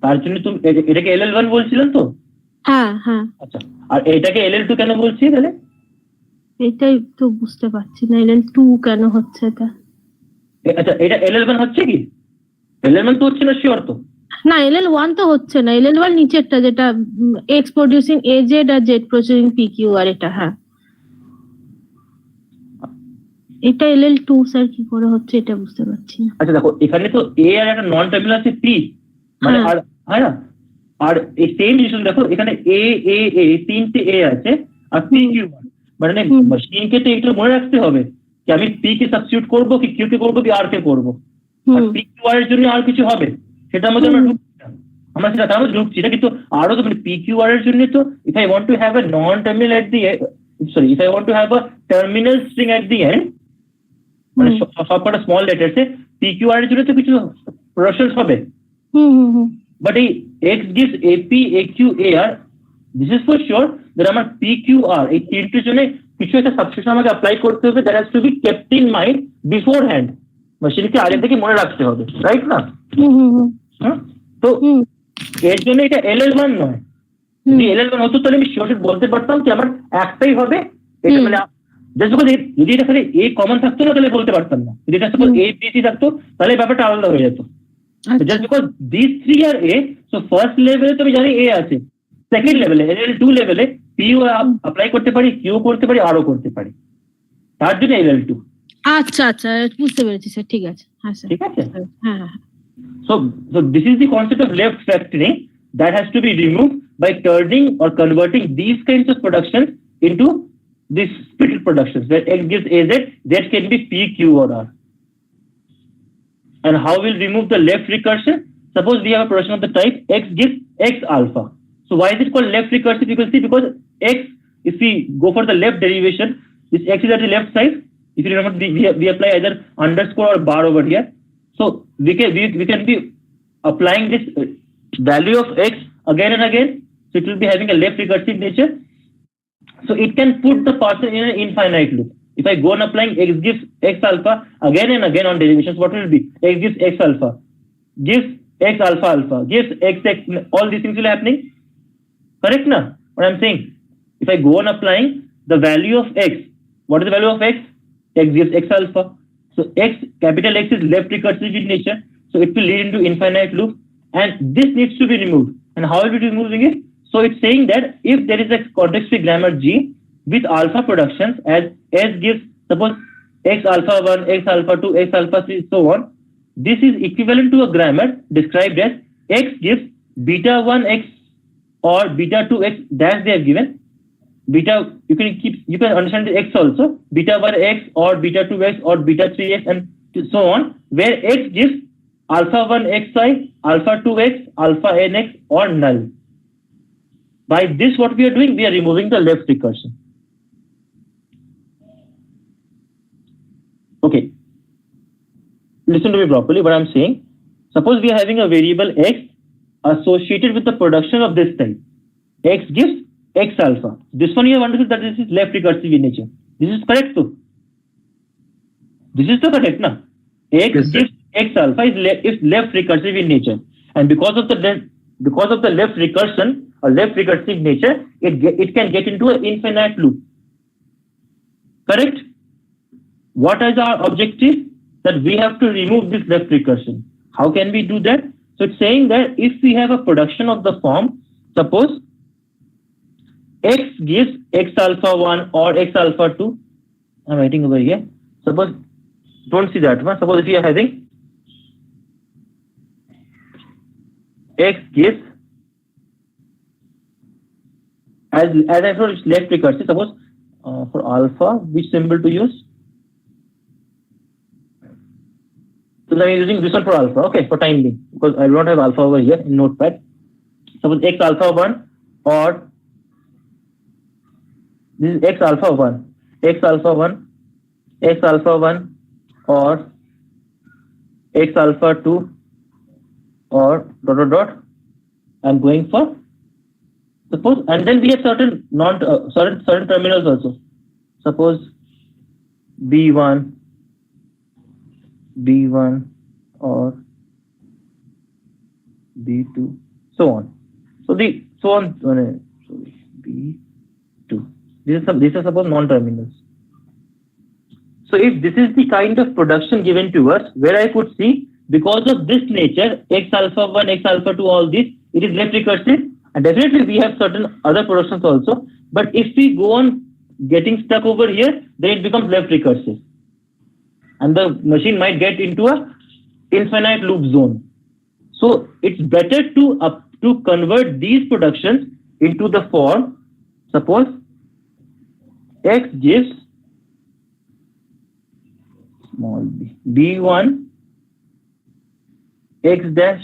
তার জন্য তুমি এটাকে LL1 বলছিলেন তো? হ্যাঁ হ্যাঁ। আচ্ছা, আর এটাকে LL2 কেন বলছি তাহলে? এটাই তো বুঝতে পারছি না, LL2 কেন হচ্ছে এটা। আচ্ছা, এটা LL1 হচ্ছে কি? LL1 তো হচ্ছে না, শিওর তো? না, LL1 তো হচ্ছে না, LL1 নিচেরটা যেটা X প্রোডিউসিং AZ আর Z প্রোডিউসিং PQ আর এটা। হ্যাঁ, এটা LL2 স্যার কি করে হচ্ছে এটা বুঝতে পারছি না। আচ্ছা দেখো, এখানে তো A আর একটা নন টার্মিনাল আছে P, মানে আর হ্যাঁ না, আর এই সেম জিনিস দেখো এখানে A তিনটে A আছে আর PQ, মানে মেশিনকে তো এটা মনে রাখতে হবে যে আমি P কে সাবস্টিটিউট করবো কি Q কে করবো কি R কে করবো, আর PQR এর জন্য আর কিছু হবে সেটা আমাদের আমরা সেটা তার মধ্যে ঢুকছি না, কিন্তু আরো তো মানে PQR এর জন্য তো if I want to have a non terminal at the sorry if I want to have a terminal string at the end, মানে সবকটা স্মল লেটারসে PQR এর জন্য তো কিছু প্রসেস হবে। বাট এই X gives AP, AQ, AR, this is for sure that আমার PQR এই তিনটের জন্য কিছু একটা সাবস্টিটিউশন আমাকে অ্যাপ্লাই করতে হবে, that has to be kept in mind beforehand, মেশিনকে আগে থেকে মনে রাখতে হবে, রাইট না? তো এর জন্য এটা LL1 নয়। যদি LL1 হতো তাহলে আমি শিওর বলতে পারতাম যে আমার একটাই হবে, এটা মানে জাস্ট বিকজ যদি এটা খালি A কমন থাকতো না তাহলে বলতে পারতাম না, যদি এটা সাপোজ A B C থাকতো তাহলে ব্যাপারটা আলাদা হয়ে যেত। জাস্ট বিকজ দিস 3 আর A, সো ফার্স্ট লেভেলে তো আমি জানি A আছে, সেকেন্ড লেভেলে LL2 লেভেলে PU অ্যাপ্লাই করতে পারি, Q করতে পারি, আরও করতে পারি, তার জন্য LL2। আচ্ছা আচ্ছা, বুঝতে পেরেছি স্যার, ঠিক আছে। হ্যাঁ স্যার, ঠিক আছে। হ্যাঁ হ্যাঁ। So this is the concept of left factoring that has to be removed by turning or converting these kinds of productions into these split productions where X gives AZ, that can be P, Q or R. And how we'll remove the left recursion? Suppose we have a production of the type X gives X alpha. So why is it called left recursive? You can see because X, if we go for the left derivation, this X is at the left side. If you remember, we apply either underscore or bar over here. So we can be applying this value of X again and again. So it will be having a left recursive nature. So it can put the person in an infinite loop. If I go on applying X gives X alpha again and again on derivations, what will it be? X gives X alpha, gives X alpha alpha, gives X, all these things will be happening. Correct na? What I'm saying? If I go on applying the value of X, what is the value of X? X gives X alpha. So X, capital X is left recursive in nature. So it will lead into infinite loop, and this needs to be removed. And how will we be removing it? So it's saying that if there is a context-free grammar G with alpha productions as S gives, suppose X alpha 1, X alpha 2, X alpha 3, so on, this is equivalent to a grammar described as X gives beta 1 X or beta 2 X dash they have given. Beta, you can understand the X also, beta 1 X or beta 2 X or beta 3 X and so on, where X gives alpha 1 Xi, alpha 2 X, alpha NX or null. By this what we are doing, we are removing the left recursion. Okay, listen to me properly what I'm saying. Suppose we are having a variable x associated with the production of this type. X gives x alpha. This one you have understood that this is left recursive in nature. This is correct too. This is the correct, na? X Yes, sir. gives x alpha is left recursive in nature, and because of the left recursion or left recursive nature, it can get into an infinite loop. Correct? What is our objective? That we have to remove this left recursion. How can we do that? So it's saying that if we have a production of the form, suppose x gives x alpha 1 or x alpha 2. I'm writing over here. Suppose, don't see that one. Suppose if you are having x gives, as I told, it's left recursive. Suppose for alpha, which symbol to use? So I'm using this one for alpha, okay, for time being, because I don't have alpha over here in notepad. Suppose x alpha 1 or this is x alpha 1, x alpha 1, x alpha 1 or x alpha 2 or dot dot dot. I'm going for, suppose, and then we have certain certain terminals also. Suppose B1 or B2, so on. Sorry, B2. These are suppose non-terminals. So if this is the kind of production given to us, where I could see, because of this nature, x alpha 1, x alpha 2, all this, it is left recursive, and definitely we have certain other productions also. But if we go on getting stuck over here, then it becomes left recursive, and the machine might get into a infinite loop zone. So it's better to convert these productions into the form. Suppose x gives small b, b1 x dash,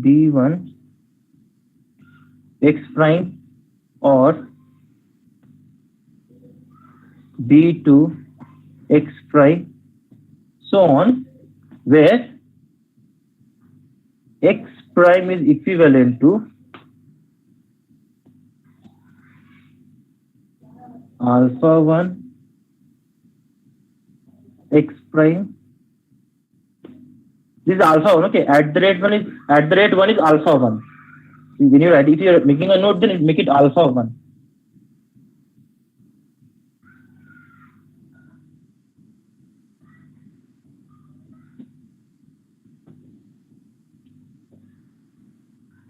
b1 x prime or b2 x prime, so on, where x prime is equivalent to alpha 1 x prime. This is alpha 1, okay. At the rate 1 is alpha 1. When you write, if you are making a note, then make it alpha 1.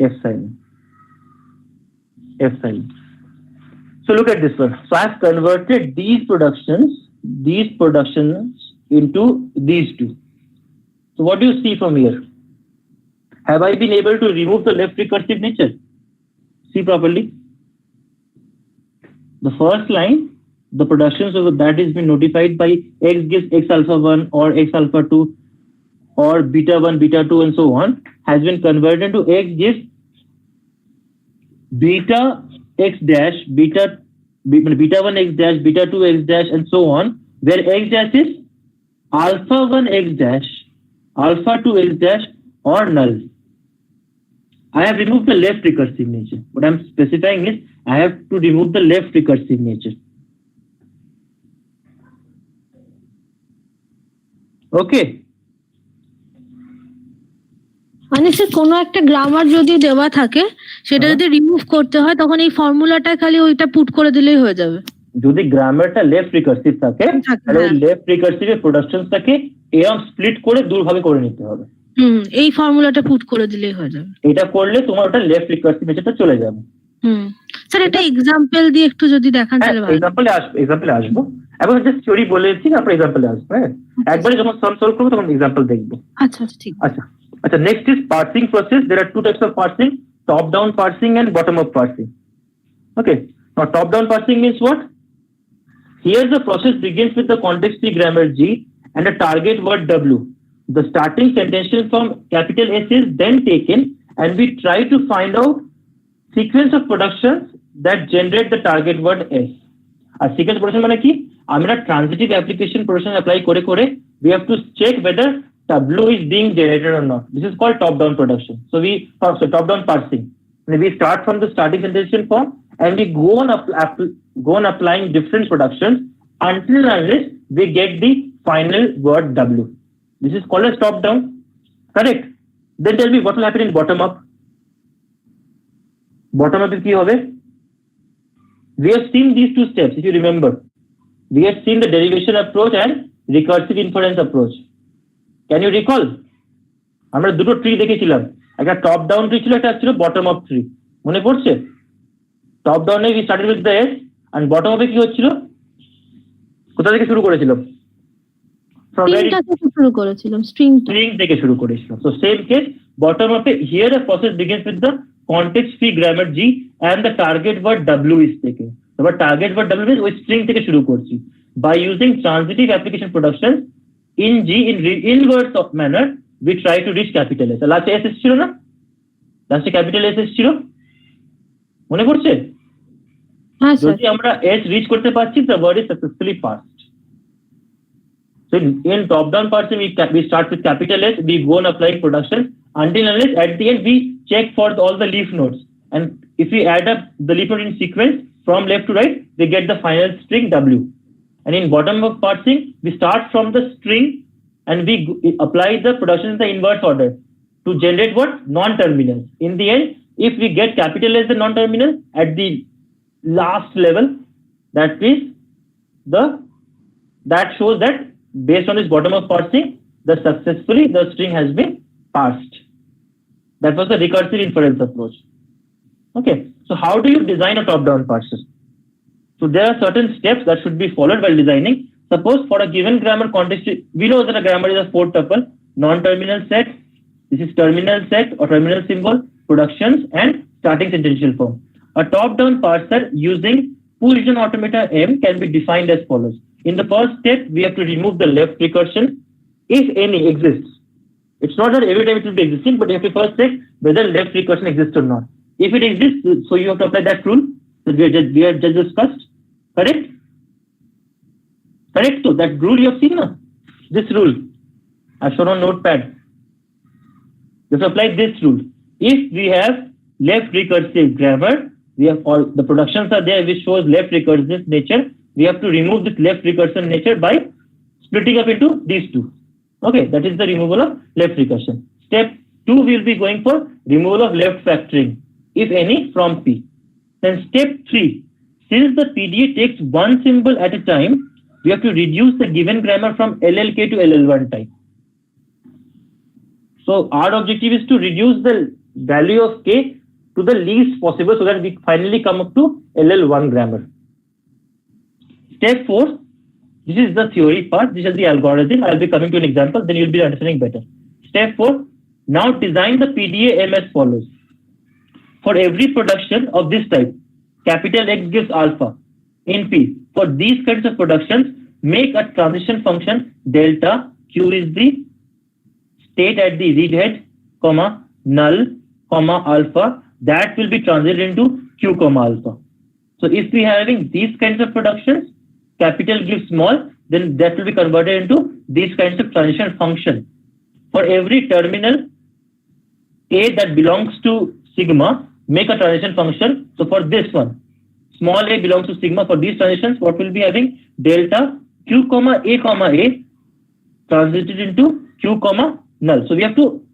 F sign. So look at this one. So I've converted these productions into these two. So what do you see from here? Have I been able to remove the left recursive nature? See properly. The first line, the productions of that is been notified by x gives x alpha 1 or x alpha 2 or beta 1, beta 2 and so on, has been converted into x gives beta x dash, beta 1 x dash, beta 2 x dash and so on, where x dash is alpha 1 x dash, alpha 2 x dash or null. I have removed the left recursive nature. What I'm specifying is I have to remove the left recursive nature. Okay. মানে সে কোনো একটা grammar যদি দেওয়া থাকে সেটা যদি remove করতে হয় তখন এই ফর্মুলাটা খালি ওইটা পুট করে দিলেই হয়ে যাবে। যদি গ্রামারটা লেফট রিকার্সিভ থাকে তাহলে লেফট রিকার্সিভের প্রোডাকশনটাকে এরকম স্প্লিট করে দুভাবে করে নিতে হবে। এই ফর্মুলাটা পুট করে দিলেই হয়ে যাবে। এটা করলে তোমার ওটা লেফট রিকার্সিভ মেথডটা চলে যাবে। স্যার এটা এক্সাম্পল দিয়ে একটু যদি দেখান তাহলে ভালো। এক্সাম্পলে আসবো। এবং জাস্ট থিওরি বলেছি তারপর এক্সাম্পলে আসবো। হ্যাঁ, একবারে যখন সাম সলভ করব তখন এক্সাম্পল দেখব। আচ্ছা ঠিক। আচ্ছা, next is parsing process. There are two types of parsing: top-down parsing and bottom-up parsing. Okay. Now, top-down parsing means what? Here, the process begins with the context-free grammar G and a target word W. The starting sentences from capital S is then taken, and we try to find out sequence of productions that generate the target word S. A sequence production মানে কি? আমরা transitive application production apply করে we have to check whether blue is being generated or not. This is called top-down production. So top-down parsing. We start from the starting sensation form and we go on applying different productions until unless we get the final word W. This is called as top-down. Correct? Then tell me what will happen in bottom-up. Bottom-up is key. We have seen these two steps, if you remember. We have seen the derivation approach and recursive inference approach. Can you recall? আমরা দুটো tree দেখেছিলাম, একটা top down tree ছিল, একটা ছিল bottom up tree. মনে পড়ছে? Top ডাউনে we started with the S and bottom up এ কি হচ্ছিল? কোথা থেকে শুরু করেছিলাম? String থেকে শুরু করেছিলাম। So same case, bottom up here the process begins with the context free grammar G and the target word W is taken. So target word W is ওই string থেকে শুরু করছি। By using transitive application productions in G in inverse of manner, we try to reach capital S. Last S ছিল না? Last capital S ছিল? মনে পড়ছে? হ্যাঁ স্যার। যদি আমরা S reach করতে পারছি, the word is successfully parsed. So in top-down parsing, we start with capital S, we go on applying production until unless at the end we check for all the leaf nodes. And if we add up the leaf node in sequence from left to right, we get the final string W. And in bottom-up parsing, we start from the string and we apply the production in the inverse order to generate what? Non-terminals. In the end, if we get capital S the non-terminal at the last level, that shows that based on this bottom-up parsing, the string has been parsed. That was the recursive inference approach. Okay, so how do you design a top-down parser? So there are certain steps that should be followed while designing. Suppose for a given grammar context, we know that a grammar is a 4-tuple, non-terminal set, this is terminal set or terminal symbol, productions, and starting sentential form. A top-down parser using Push-down automata M can be defined as follows. In the first step, we have to remove the left recursion, if any exists. It's not that every time it will be existing, but you have to first check whether left recursion exists or not. If it exists, so you have to apply that rule that we have just discussed. Correct? Correct. So that rule you have seen, no? This rule I've shown on notepad. You have to apply this rule. If we have left recursive grammar, we have all the productions are there which shows left recursive nature. We have to remove this left recursion nature by splitting up into these two. Okay, that is the removal of left recursion. Step 2, we will be going for removal of left factoring, if any, from P. Then step 3, since the PDA takes one symbol at a time, we have to reduce the given grammar from LLK to LL1 type. So our objective is to reduce the value of K to the least possible so that we finally come up to LL1 grammar. Step 4, this is the theory part, this is the algorithm. I'll be coming to an example, then you'll be understanding better. Step 4, now design the PDA M as follows. For every production of this type, capital X gives alpha in P. For these kinds of productions, make a transition function delta, Q is the state at the read head, comma, null, comma, alpha, that will be translated into Q, comma, alpha. So if we are having these kinds of productions, capital gives small, then that will be converted into these kinds of transition function. For every terminal A that belongs to sigma, make a transition function. So for this one, small a belongs to sigma. For these transitions, what will be having? Delta Q, comma, A translated into Q, comma, null. So we have to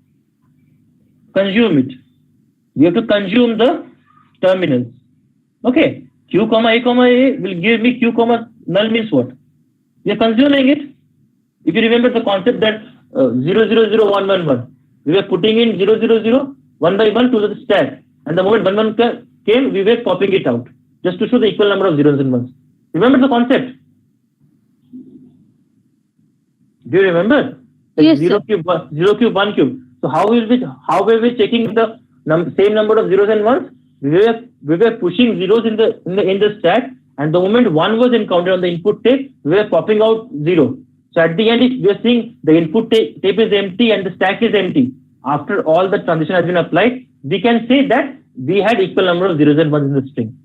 consume it. We have to consume the terminals. Okay, Q, comma, A will give me Q, comma, null means what? We are consuming it. If you remember the concept that 0, 0, 0, 1, 1, 1, we were putting in 0, 0, 0, 1 by 1 to the stack. And the moment 1, 1 came, we were popping it out just to show the equal number of zeros and ones. Remember the concept? Do you remember? Like Yes, 0 cube, 1 cube. So how were we checking the same number of zeros and ones? We were pushing zeros in the stack, and the moment 1 was encountered on the input tape, we were popping out 0. So at the end, if we are seeing the input tape is empty and the stack is empty, after all the transition has been applied, we can say that we had equal number of zeros and ones in the string.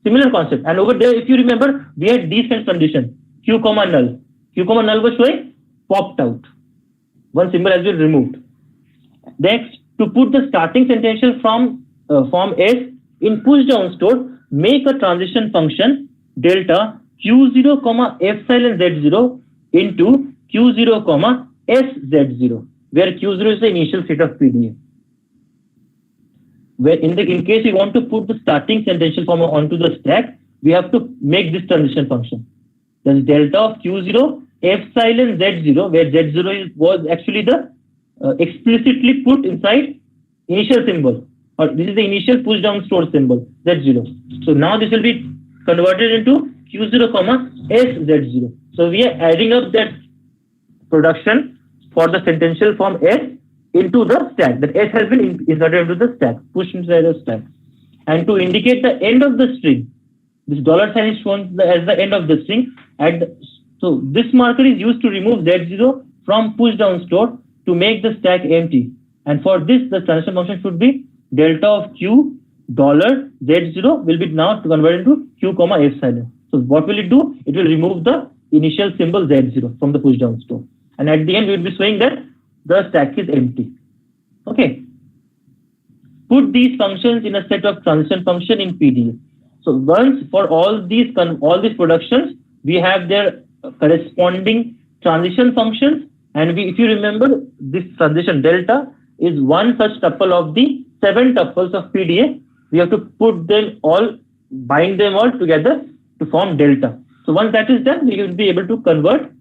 Similar concept. And over there, if you remember, we had these kinds of conditions. Q, comma, null. Q, comma, null was showing popped out. One symbol has been removed. Next, to put the starting sentential from form S in push down store, make a transition function delta Q0 comma epsilon Z0 into Q0 comma SZ0, where Q0 is the initial state of PDA. Where in case we want to put the starting sentential form onto the stack, we have to make this transition function. That's delta of Q0 epsilon Z0, where Z0 was actually the explicitly put inside initial symbol, or this is the initial push down store symbol Z0. So now this will be converted into Q0 comma SZ0. So we are adding up that production for the sentential form S into the stack. That S has been inserted into the stack, pushed inside the stack. And to indicate the end of the string, this dollar sign is shown as the end of the string. So this marker is used to remove Z0 from push down store to make the stack empty. And for this, the transition function should be delta of Q dollar Z0 will be now converted into Q comma epsilon. So what will it do? It will remove the initial symbol Z0 from the push down store. And at the end, we will be showing that the stack is empty. Okay. Put these functions in a set of transition function in PDA. So once for all these productions, we have their corresponding transition functions. And if you remember, this transition delta is one such tuple of the 7 tuples of PDA. We have to put them all, bind them all together to form delta. So once that is done, we will be able to convert,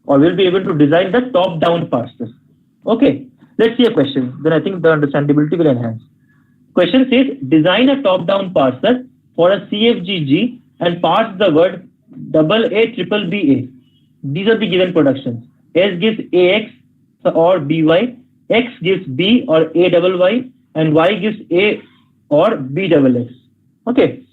or we'll be able to design the top-down parser. Okay, let's see a question. Then I think the understandability will enhance. Question says, design a top-down parser for a CFGG and parse the word AA BBA. These are the given productions. S gives AX or BY, X gives B or AYY, and Y gives A or BXX. Okay,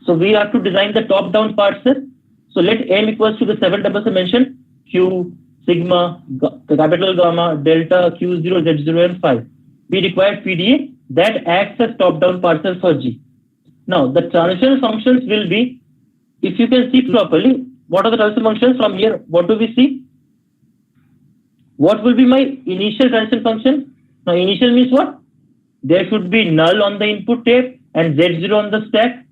so we have to design the top-down parser. So let M equals to the 7 tuples I mentioned, Q, sigma, capital gamma, delta, Q0, Z0, and phi. We require PDA that acts as top-down parser for G. Now, the transition functions will be, if you can see properly, what are the transition functions from here? What do we see? What will be my initial transition function? Now, initial means what? There should be null on the input tape and Z0 on the stack.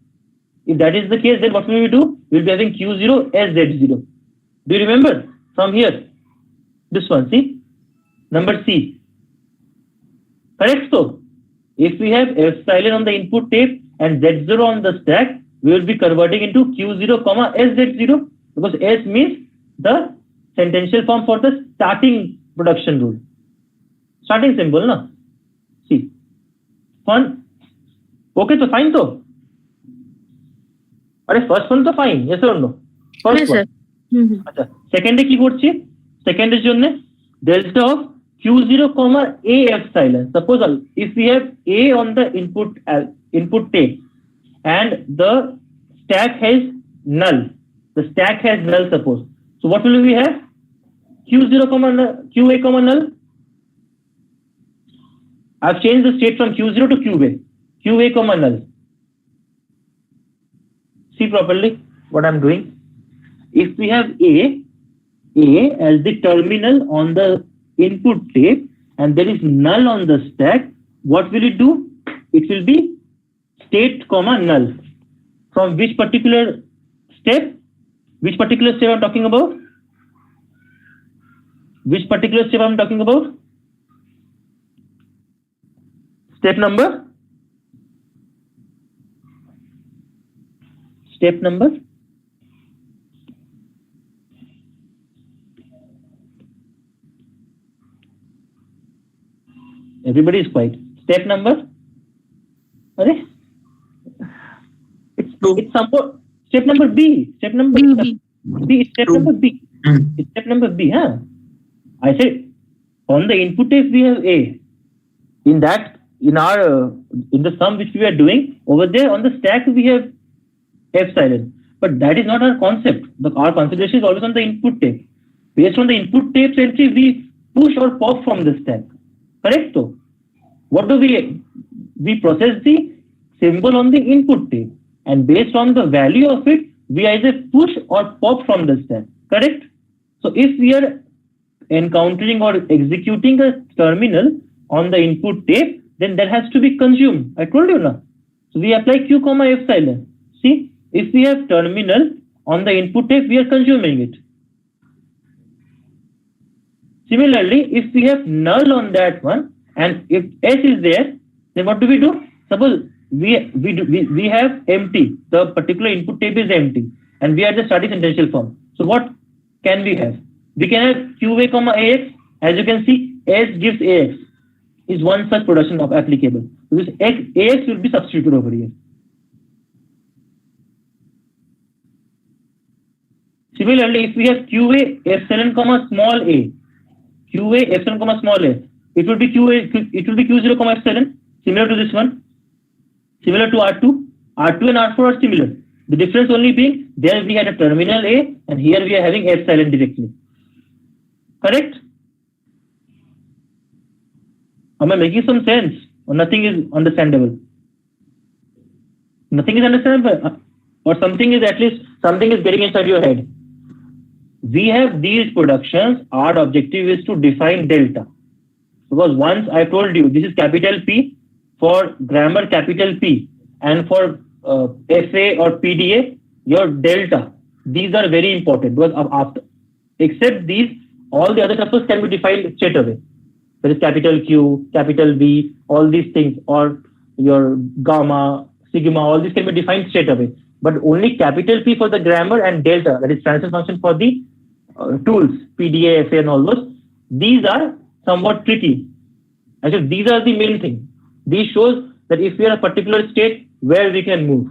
If that is the case, then what will we do? We'll be having Q0 as Z0. Do you remember? From here, this one, see? Number C. Correct? So, if we have epsilon on the input tape and Z0 on the stack, we will be converting into Q0 comma SZ0, because S means the sentential form for the starting production rule. Starting symbol, na? See. Fun? Okay, so fine, so? First one, so fine, yes or no? First yes, one. sir. Second কি করছি? Second এর জন্য delta of Q0 comma A epsilon. Suppose if we have A on the input tape and the stack has null. The stack has null, suppose. So what will we have? Q0 comma QA comma null. I've changed the state from Q0 to QA. QA comma null. See properly what I'm doing. If we have A as the terminal on the input tape and there is null on the stack, what will it do? It will be state comma null. From which particular step? Which particular step I'm talking about? Which particular step I'm talking about? Step number? Step number? Everybody is quiet. Step number? Are it's somewhat step number B. Step number B. It's step number B. It's step number B, huh? I said on the input tape we have A. In the sum which we are doing over there on the stack we have epsilon. But that is not our concept. Our consideration is always on the input tape. Based on the input tape entry, we push or pop from the stack. Correct? So, what do we process the symbol on the input tape, and based on the value of it, we either push or pop from the stack. Correct? So, if we are encountering or executing a terminal on the input tape, then that has to be consumed. I told you now. So we apply q comma epsilon. See, if we have terminal on the input tape, we are consuming it. Similarly, if we have null on that one, and if S is there, then what do? Suppose we have empty. The particular input tape is empty, and we are the static sentential form. So what can we have? We can have QA comma AX. As you can see, S gives AX is one such production of applicable. So this AX will be substituted over here. Similarly, if we have QA epsilon comma small a, QA epsilon comma small a, it will be Q0 comma epsilon, similar to this one, similar to R2. R2 and R4 are similar. The difference only being there we had a terminal A, and here we are having epsilon directly. Correct? Am I making some sense? Or nothing is understandable? Nothing is understandable? Or something is, at least something is getting inside your head. We have these productions. Our objective is to define delta. Because once I told you this is capital P for grammar, capital P, and for FA or PDA, your delta. These are very important because after, except these, all the other tuples can be defined straight away. There is capital Q, capital B, all these things, or your gamma, sigma, all these can be defined straight away. But only capital P for the grammar and delta, that is transfer function for the tools, PDA, FA, and all those. These are somewhat tricky. Actually, these are the main thing. These shows that if we are a particular state, where we can move,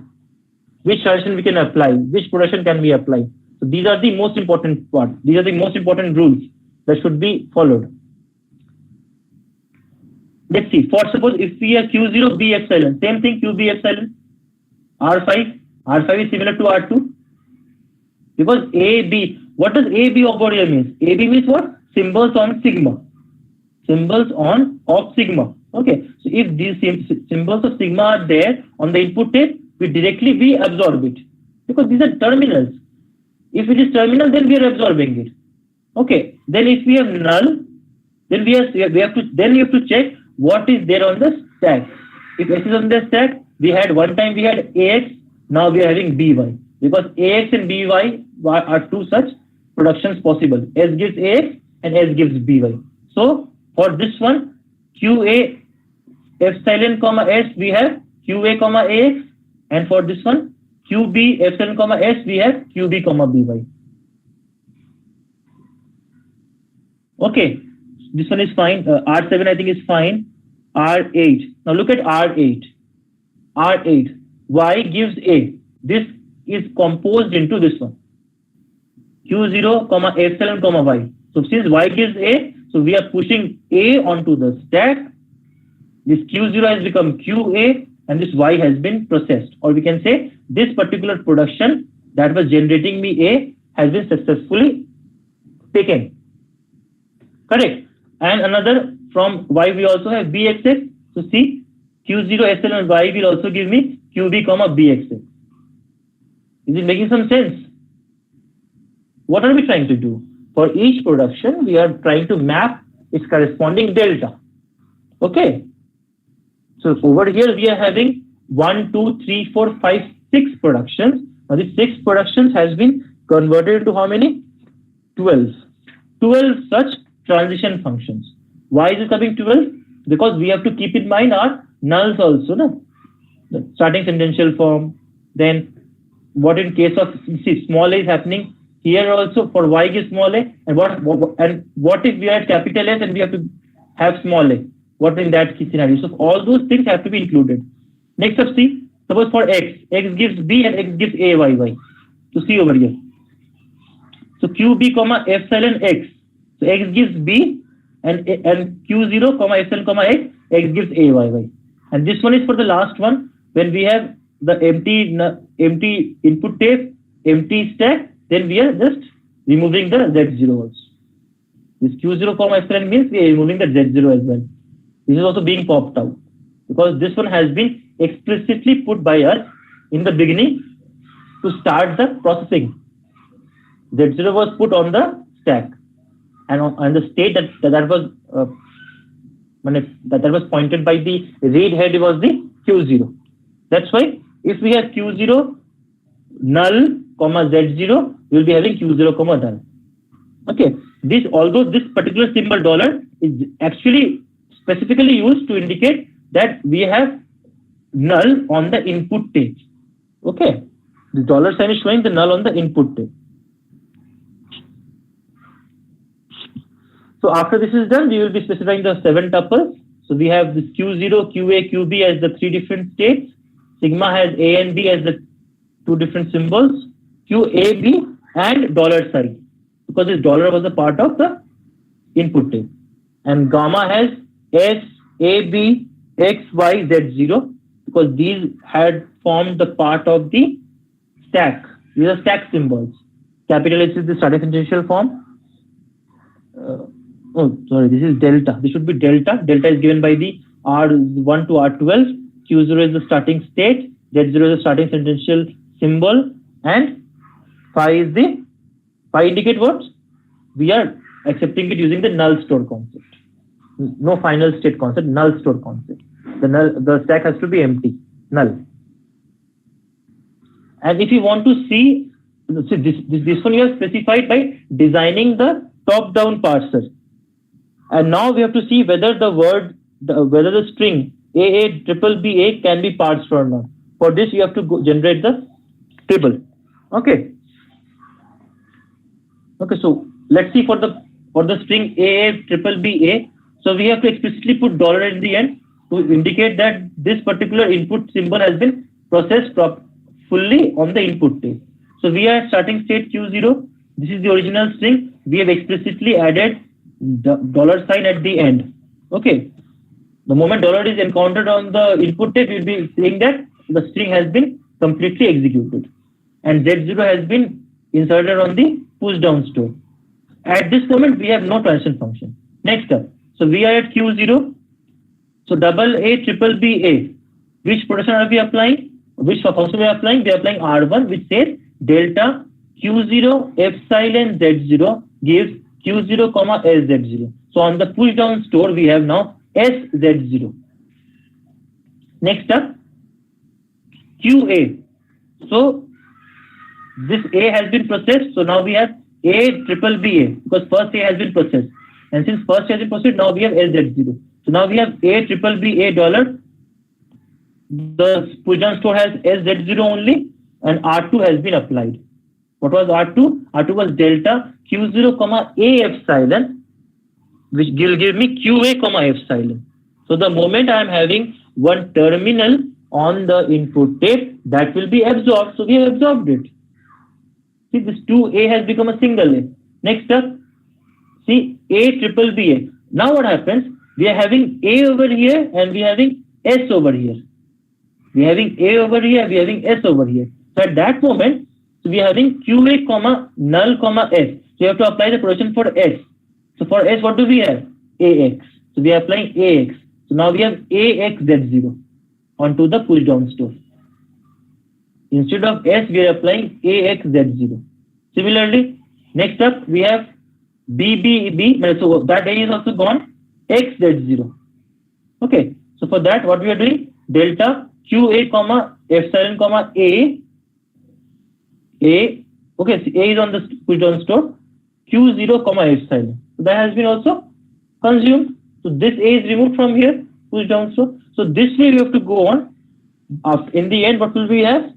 which transition we can apply, which production can we apply. So these are the most important part. These are the most important rules that should be followed. Let's see. For suppose if we have Q0 B epsilon, same thing QB epsilon, R5 is similar to R2 because AB. What does AB over here means? AB means what? Symbols on sigma. Symbols of sigma. Okay. So if these symbols of sigma are there on the input tape, we absorb it because these are terminals. If it is terminal, then we are absorbing it. Okay. Then if we have null, then we have to check what is there on the stack. If S is on the stack, one time we had AX, now we are having BY because AX and BY are two such productions possible. S gives AX and S gives BY. So for this one, QA epsilon comma S, we have QA comma AX, and for this one, QB epsilon comma S, we have QB comma BY. Okay, this one is fine. R7 I think is fine. R8. Now look at R8. R8. Y gives A. This is composed into this one. Q0 comma epsilon comma Y. So since Y gives A, so we are pushing A onto the stack. This Q0 has become QA and this Y has been processed. Or we can say this particular production that was generating me A has been successfully taken. Correct. And another from Y we also have BXX. So see, Q0 epsilon Y will also give me QB comma BXX. Is it making some sense? What are we trying to do? For each production, we are trying to map its corresponding delta. Okay. So over here, we are having 1, 2, 3, 4, 5, 6 productions. Now, these 6 productions has been converted into how many? 12. 12 such transition functions. Why is it coming 12? Because we have to keep in mind our nulls also. No? The starting sentential form. Then what in case of small a is happening here also for Y gives small a, and what if we are at capital S and we have to have small a? What in that scenario? So all those things have to be included. Next up, see, suppose for X gives B and X gives AYY. So see over here. So QB comma epsilon X. So X gives B and Q0 comma epsilon comma X gives AYY. And this one is for the last one when we have the empty input tape, empty stack, then we are just removing the Z0 also. This Q0 comma epsilon means we are removing the Z0 as well. This is also being popped out because this one has been explicitly put by us in the beginning to start the processing. Z0 was put on the stack and the state that was that was pointed by the read head was the Q0. That's why if we have Q0 null comma Z0, we will be having Q0 comma null. Okay, although this particular symbol dollar is actually specifically used to indicate that we have null on the input tape. Okay, the dollar sign is showing the null on the input tape. So after this is done, we will be specifying the 7 tuples. So we have this Q0, QA, QB as the 3 different states. Sigma has A and B as the 2 different symbols. QAB and dollar sign, because this dollar was a part of the input tape. And gamma has S, A, B, X, Y, Z0, because these had formed the part of the stack. These are stack symbols. Capital S is the starting potential form. This is delta. This should be delta. Delta is given by the R1 to R12. Q0 is the starting state. Z0 is the starting potential symbol. And phi is the phi indicate what? We are accepting it using the null store concept. No final state concept, null store concept. The stack has to be empty, null. And if you want to see this one, you have specified by designing the top-down parser. And now we have to see whether whether the string AA can be parsed or not. For this, you have to generate the table. Okay. So let's see for the string AA. So we have to explicitly put dollar in the end to indicate that this particular input symbol has been processed fully on the input tape. So we are starting state Q0. This is the original string. We have explicitly added the dollar sign at the end. Okay. The moment dollar is encountered on the input tape, we'll be saying that the string has been completely executed. And Z0 has been inserted on the push down store. At this moment, we have no transition function. Next up. So we are at Q0. So double A, triple B, A. Which protection are we applying? Which function we are applying? We are applying R1, which says delta Q0 epsilon Z0 gives Q0 comma SZ0. So on the push down store, we have now SZ0. Next up, QA. So this A has been processed. So now we have A triple B A, because first A has been processed. And since first A has been processed, now we have SZ0. So now we have A triple B A dollar. The push down store has SZ0 only, and R2 has been applied. What was R2? R2 was delta Q0 comma A epsilon, which will give me QA comma epsilon. So the moment I am having one terminal on the input tape, that will be absorbed. So we have absorbed it. See, this 2A has become a single A. Next up, see A triple B A. Now what happens? We are having A over here and we are having S over here. We are having A over here, we are having S over here. So at that moment, so we are having QA comma null comma S. So you have to apply the projection for S. So for S, what do we have? AX. So we are applying AX. So now we have AX Z0 onto the push down store. Instead of S, we are applying AX Z0. Similarly, next up we have BBB. So that A is also gone. X Z0. Okay. So for that, what we are doing? Delta QA comma epsilon comma A. Okay, so A is on the push down store. Q0 comma epsilon. So that has been also consumed. So this A is removed from here, push down store. So this way we have to go on. In the end, what will we have?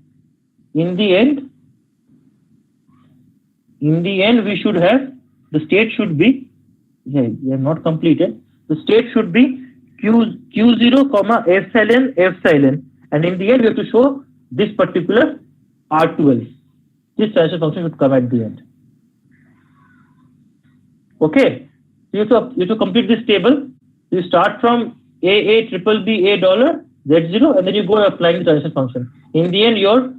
In the end, we should have, the state should be, we have not completed. The state should be Q0 comma epsilon. And in the end, we have to show this particular R12. This transfer function should come at the end. Okay. So you have to complete this table. You start from AA triple B A dollar Z0, and then you go applying the transition function. In the end, your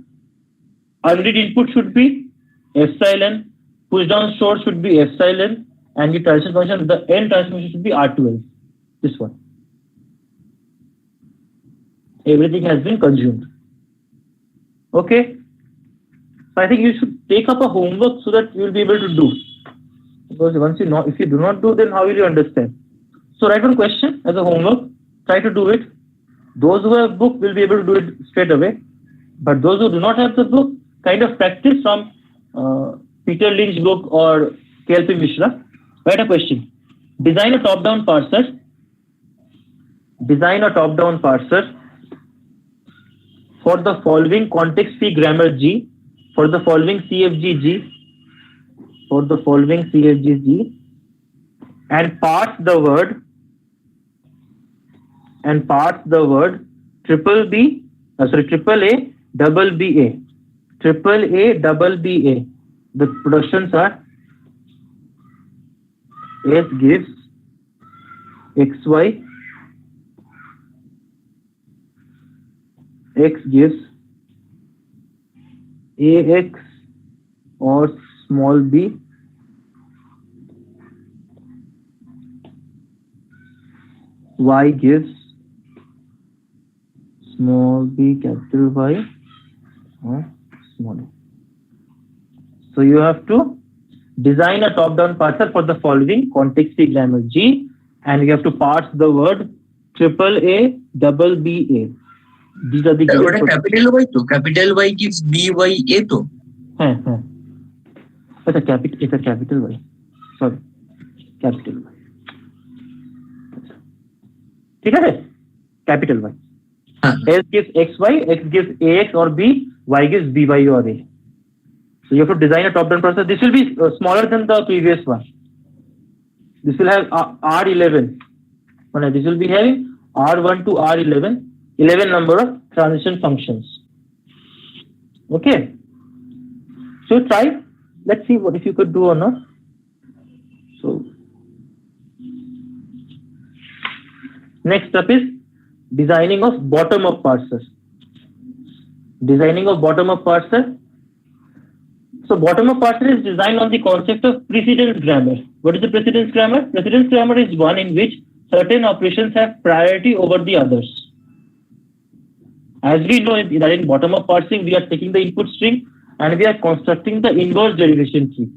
unread input should be epsilon, push down store should be epsilon, and the transition function, the end transition function should be R12. This one. Everything has been consumed. Okay. So I think you should take up a homework so that you will be able to do. Because once you know, if you do not do, then how will you understand? So write one question as a homework. Try to do it. Those who have book will be able to do it straight away. But those who do not have the book, kind of practice from Peter Lynch book or KLP Mishra. Write a question. Design a top-down parser. Design a top-down parser for the following context-free grammar G, for the following CFG G, for the following CFG G, and parse the word triple A double BA. Triple A double BA. The productions are S gives XY, X gives AX or small b, Y gives small b capital Y or small a. So you have to design a top-down parser for the following context-free grammar G, and you have to parse the word triple A double BA. These are the capital Y to capital Y gives BYA to. It's a capital Y. Sorry, capital Y. ठीक है? Capital Y. S gives XY, X gives AX or B, Y gives BY or A. So you have to design a top-down process. This will be smaller than the previous one. This will have R11. This will be having R1 to R11, 11 number of transition functions. Okay. So try. Let's see what if you could do or not. So next up is designing of bottom-up parser. Designing of bottom-up parser. So bottom-up parser is designed on the concept of precedence grammar. What is the precedence grammar? Precedence grammar is one in which certain operations have priority over the others. As we know that in bottom-up parsing, we are taking the input string and we are constructing the inverse derivation tree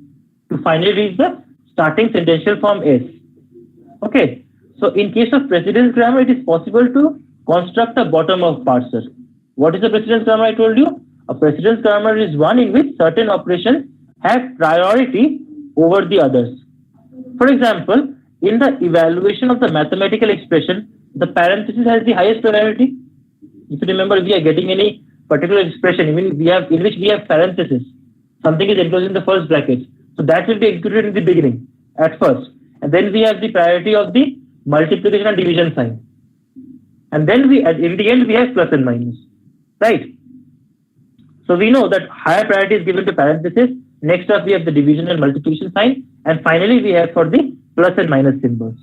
to finally reach the starting sentential form S. Okay. So in case of precedence grammar, it is possible to construct a bottom-up parser. What is the precedence grammar I told you? A precedence grammar is one in which certain operations have priority over the others. For example, in the evaluation of the mathematical expression, the parenthesis has the highest priority. If you remember, we are getting any particular expression in which we have parenthesis. Something is enclosed in the first bracket. So that will be executed in the beginning, at first. And then we have the priority of the multiplication and division sign. And then in the end, we have plus and minus. Right? So we know that higher priority is given to parenthesis. Next up, we have the division and multiplication sign. And finally, we have for the plus and minus symbols.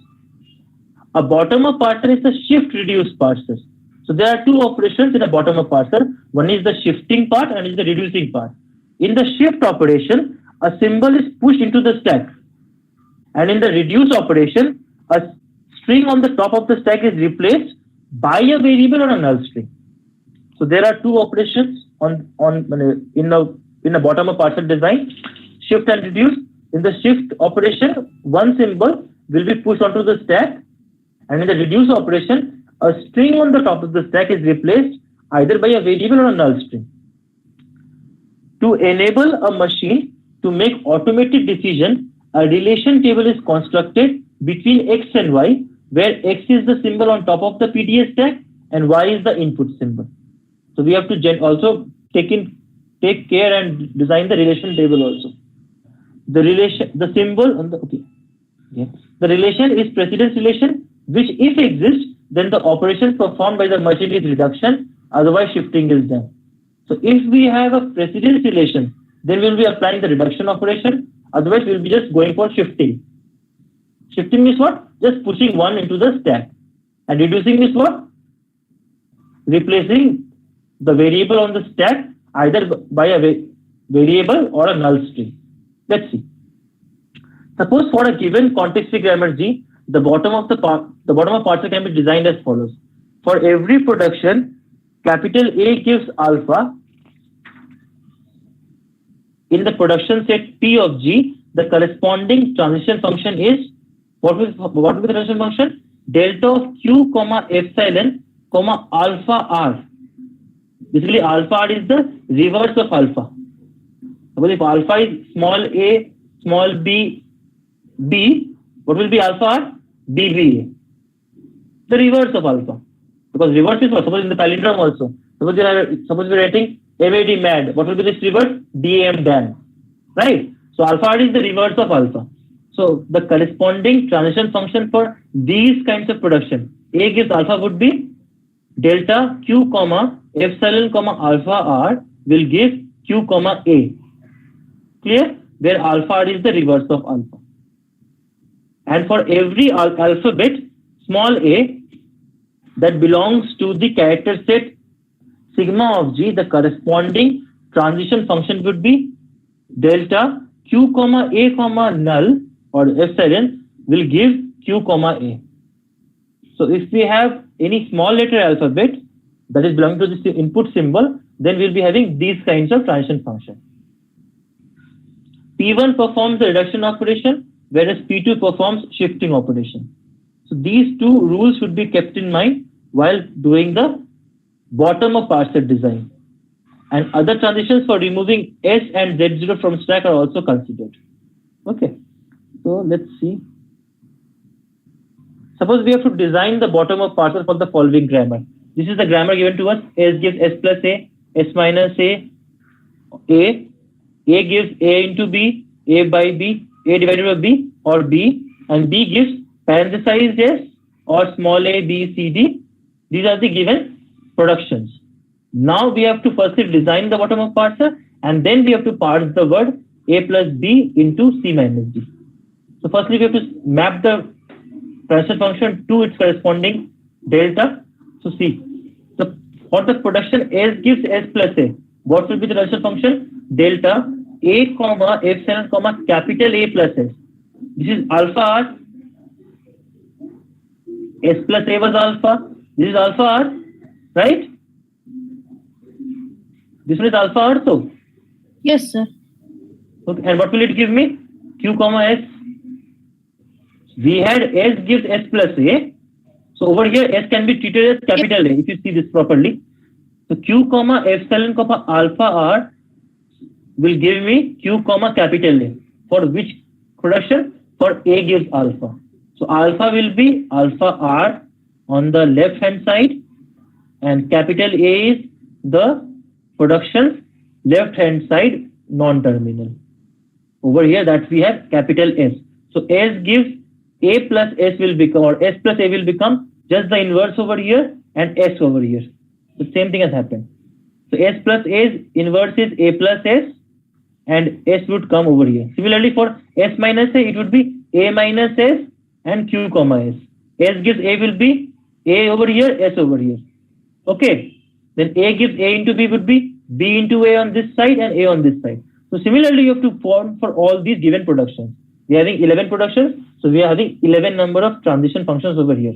A bottom-up parser is a shift-reduce parser. So there are two operations in a bottom-up parser. One is the shifting part and is the reducing part. In the shift operation, a symbol is pushed into the stack. And in the reduce operation, a string on the top of the stack is replaced by a variable or a null string. So there are two operations in a bottom-up parser design, shift and reduce. In the shift operation, one symbol will be pushed onto the stack, and in the reduce operation, a string on the top of the stack is replaced either by a variable or a null string. To enable a machine to make automated decision, a relation table is constructed between X and Y, where X is the symbol on top of the PDA stack and Y is the input symbol. So we have to also take care and design the relation table also. The relation is precedence relation, which if exists, then the operation performed by the machine is reduction, otherwise shifting is done. So if we have a precedence relation, then we'll be applying the reduction operation, otherwise we'll be just going for shifting. Shifting is what? Just pushing one into the stack. And reducing is what? Replacing the variable on the stack either by a variable or a null string. Let's see. Suppose for a given context-free grammar G, the bottom-up parser can be designed as follows. For every production, capital A gives alpha. In the production set P of G, the corresponding transition function is, what will be the transition function? Delta of q comma epsilon comma alpha r. Basically, alpha r is the reverse of alpha. Suppose if alpha is small a, small b, b, what will be alpha r? b, b, a. The reverse of alpha. Because reverse is what? Suppose in the palindrome also. Suppose we are writing MAD mad. What will be this reverse? DAM dan. Right? So alpha r is the reverse of alpha. So the corresponding transition function for these kinds of production, A gives alpha would be delta q comma epsilon comma alpha r will give q comma a. Clear? Where alpha r is the reverse of alpha. And for every alphabet small a that belongs to the character set sigma of g, the corresponding transition function would be delta q comma a comma null or epsilon will give q comma a. So if we have any small letter alphabet that is belonging to this input symbol, then we'll be having these kinds of transition function. P1 performs the reduction operation, whereas P2 performs shifting operation. So these two rules should be kept in mind while doing the bottom of parser design. And other transitions for removing S and Z0 from stack are also considered. Okay, so let's see. Suppose we have to design the bottom of parser for the following grammar. This is the grammar given to us. S gives S plus A, S minus A gives A into B, A by B, A divided by B or B, and B gives parenthesized S or small a, B, C, D. These are the given productions. Now we have to firstly design the bottom of parser, and then we have to parse the word A plus B into C minus D. So firstly we have to map the transition function to its corresponding delta. So see, for the production S gives S plus A, what will be the transition function? Delta A comma epsilon comma capital A plus S. This is alpha R. S plus A was alpha. This is alpha R, right? This one is alpha R, so? Yes, sir. Okay, and what will it give me? Q comma S. We had S gives S plus A. So over here, S can be treated as capital A, if you see this properly. So Q comma epsilon comma alpha R will give me Q comma capital A. For which production? For A gives alpha. So alpha will be alpha R on the left hand side, and capital A is the production's left hand side non-terminal. Over here that we have capital S. So S gives A plus S will become, or S plus A will become just the inverse over here and S over here. The same thing has happened. So S plus A's inverse is A plus S, and S would come over here. Similarly for S minus A, it would be A minus S and Q comma S. S gives A will be A over here, S over here. Okay. Then A gives A into B would be B into A on this side and A on this side. So similarly, you have to form for all these given productions. We are having 11 productions, so we are having 11 number of transition functions over here.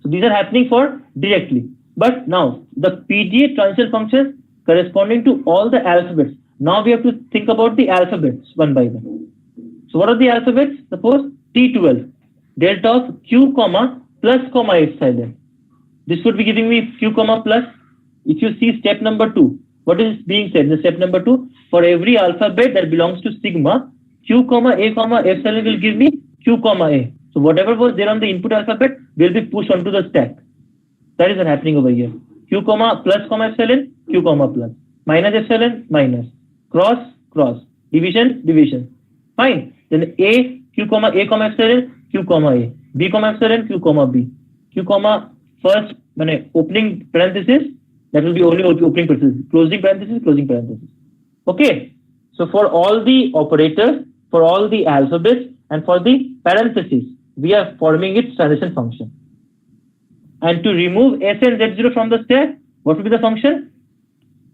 So these are happening for directly. But now the PDA transition functions corresponding to all the alphabets. Now we have to think about the alphabets one by one. So what are the alphabets? Suppose T12, delta of Q comma plus comma epsilon. This would be giving me Q comma plus. If you see step number 2, what is being said in step number 2? For every alphabet that belongs to sigma, Q comma epsilon will give me Q comma A. So whatever was there on the input alphabet will be pushed onto the stack. That is what happening over here. Q comma plus comma epsilon, Q comma plus. Minus epsilon, minus. Cross, cross. Division, division. Fine. Then A, Q comma epsilon, Q comma A. B comma epsilon, Q comma B. Q comma first, opening parenthesis, that will be only opening parenthesis. Closing parenthesis, closing parenthesis. Okay. So for all the operators, for all the alphabets, and for the parentheses, we are forming its transition function. And to remove S and Z0 from the stack, what will be the function?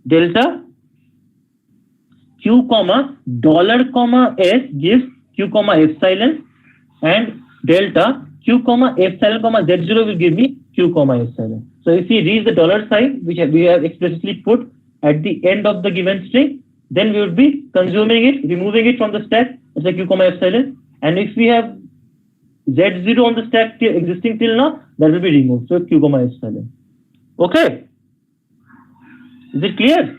Delta Q comma dollar comma S gives Q comma epsilon, and delta Q comma epsilon comma Z0 will give me Q comma epsilon. So if we read the dollar sign, which we have explicitly put at the end of the given string, then we would be consuming it, removing it from the stack as a q comma epsilon. And if we have z0 on the stack existing till now, that will be removed. So q comma epsilon. Okay. Is it clear?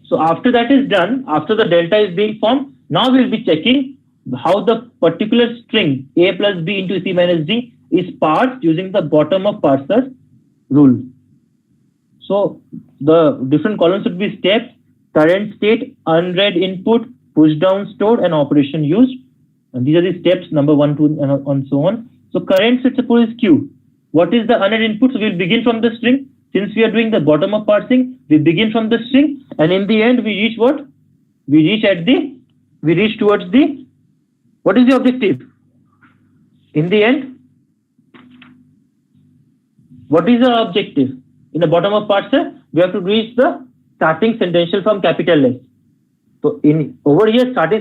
So after that is done, after the delta is being formed, now we'll be checking how the particular string a plus b into c minus d is parsed using the bottom of parser rule. So the different columns would be steps, current state, unread input, push down stored, and operation used. And these are the steps number 1, 2, and so on. So current state suppose is q. What is the unread input? So we'll begin from the string. Since we are doing the bottom of parsing, we begin from the string, and in the end we reach what? We reach towards the, what is the objective? In the end, what is the objective? In the bottom of parser, we have to reach the starting sentential form capital S. So in over here, starting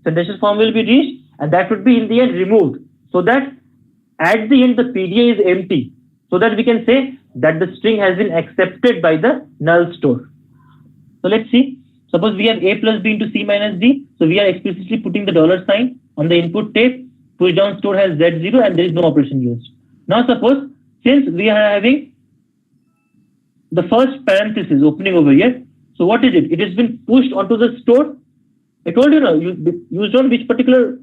sentential form will be reached, and that would be in the end removed, so that at the end the PDA is empty, so that we can say that the string has been accepted by the null store. So let's see. Suppose we have a plus b into c minus d. So we are explicitly putting the $sign on the input tape. Push down store has z0 and there is no operation used. Now suppose, since we are having the first parenthesis opening over here, so what is it? It has been pushed onto the store. I told you now, used on which particular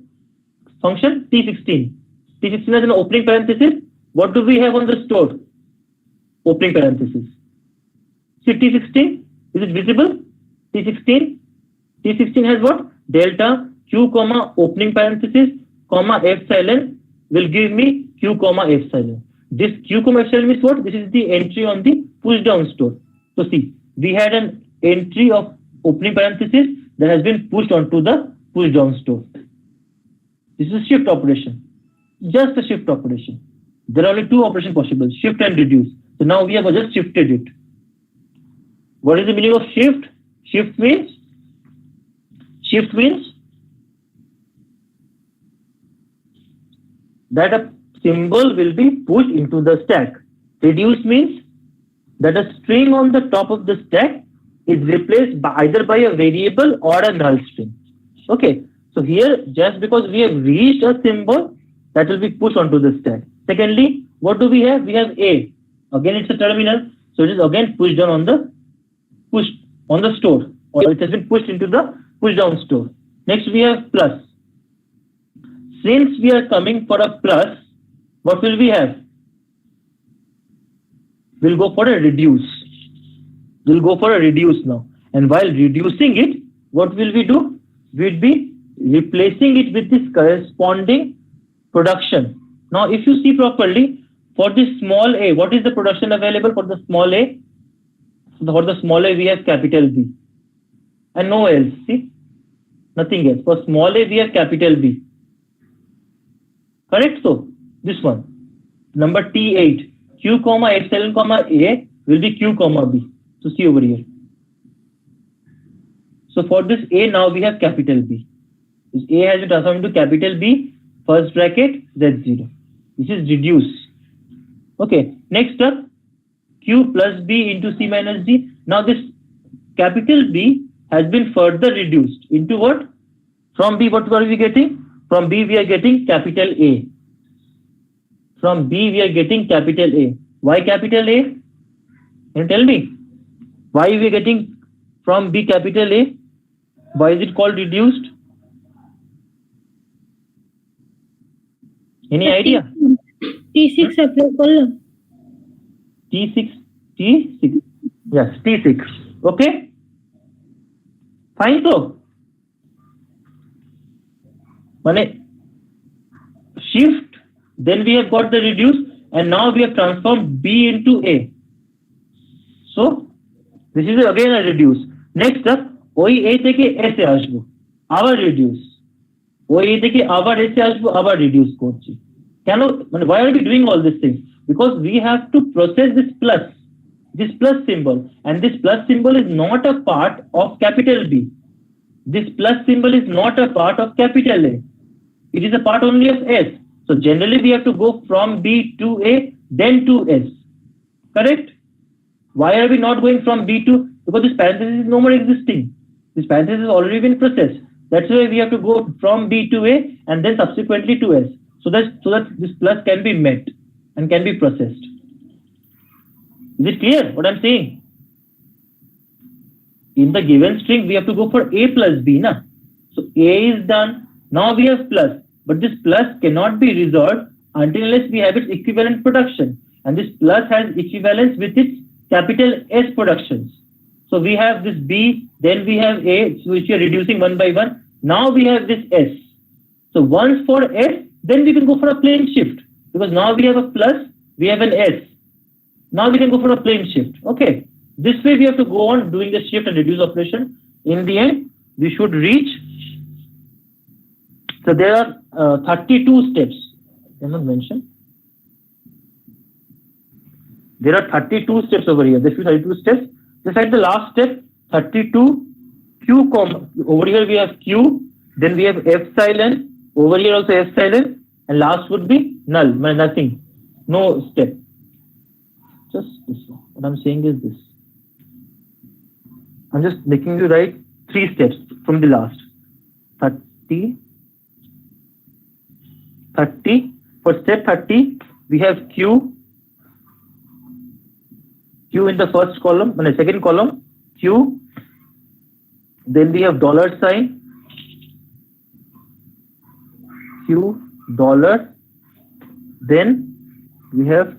function? T16. T16 has an opening parenthesis. What do we have on the store? Opening parenthesis. See T16, is it visible? T16 has what? Delta q comma opening parenthesis comma epsilon will give me q comma epsilon. This q comma epsilon means what? This is the entry on the push down store. So see, we had an entry of opening parenthesis that has been pushed onto the push down store. This is a shift operation. Just a shift operation. There are only two operations possible, shift and reduce. So now we have just shifted it. What is the meaning of shift? Shift means that a symbol will be pushed into the stack. Reduce means that a string on the top of the stack is replaced by either by a variable or a null string. Okay, so here just because we have reached a symbol, that will be pushed onto the stack. Secondly, what do we have? We have a. Again, it's a terminal, so it is again pushed down on the store, or it has been pushed into the push down store. Next, we have plus. Since we are coming for a plus, what will we have? We'll go for a reduce. We'll go for a reduce now. And while reducing it, what will we do? We'll be replacing it with this corresponding production. Now, if you see properly, for this small a, what is the production available for the small a? For the small a, we have capital B. And no else, see? Nothing else. For small a, we have capital B. Correct? So, this one. Number T8. Q comma epsilon comma A will be Q comma B. So, see over here. So, for this A, now we have capital B. This A has been transformed into capital B, first bracket, Z0. This is reduce. Okay, next up, Q plus B into C minus D. Now this capital B has been further reduced into what? From B, what are we getting? From B, we are getting capital A. From B, we are getting capital A. Why capital A? Can you tell me? Why we are getting from B capital A? Why is it called reduced? Any idea? T6 apply করলাম T6 yes T6 okay fine so mane shift, then we have got the reduce, and now we have transformed B into A. So this is again a reduce. Next up ওই A থেকে S এ আসবো, আবার reduce, ওই A থেকে আবার S এ আসবো, আবার reduce করছি। কেন, মানে why are we doing all these things? Because we have to process this plus symbol, and this plus symbol is not a part of capital B. This plus symbol is not a part of capital A. It is a part only of S. So generally we have to go from B to A, then to S. Correct? Why are we not going from B to because this parenthesis is no more existing. This parenthesis has already been processed. That's why we have to go from B to A and then subsequently to S, so that this plus can be met and can be processed. Is it clear what I'm saying? In the given string, we have to go for A plus B, na? So A is done. Now we have plus, but this plus cannot be resolved until unless we have its equivalent production, and this plus has equivalence with its capital S productions. So we have this B, then we have A, which we are reducing one by one. Now we have this S. So once for S, then we can go for a plain shift, because now we have a plus, we have an S. Now we can go for a plain shift. Okay. This way we have to go on doing the shift and reduce operation. In the end, we should reach. So there are 32 steps. I not mentioned. There are 32 steps over here. There should be 32 steps. Just like the last step, 32 Q comma. Over here we have Q. Then we have epsilon. Over here also epsilon. And last would be null. Nothing. No step. Just this one. What I'm saying is this. I'm just making you write 3 steps from the last. 30. For step 30, we have Q. Q in the first column, and the second column, Q. Then we have dollar sign. Q, dollar. Then we have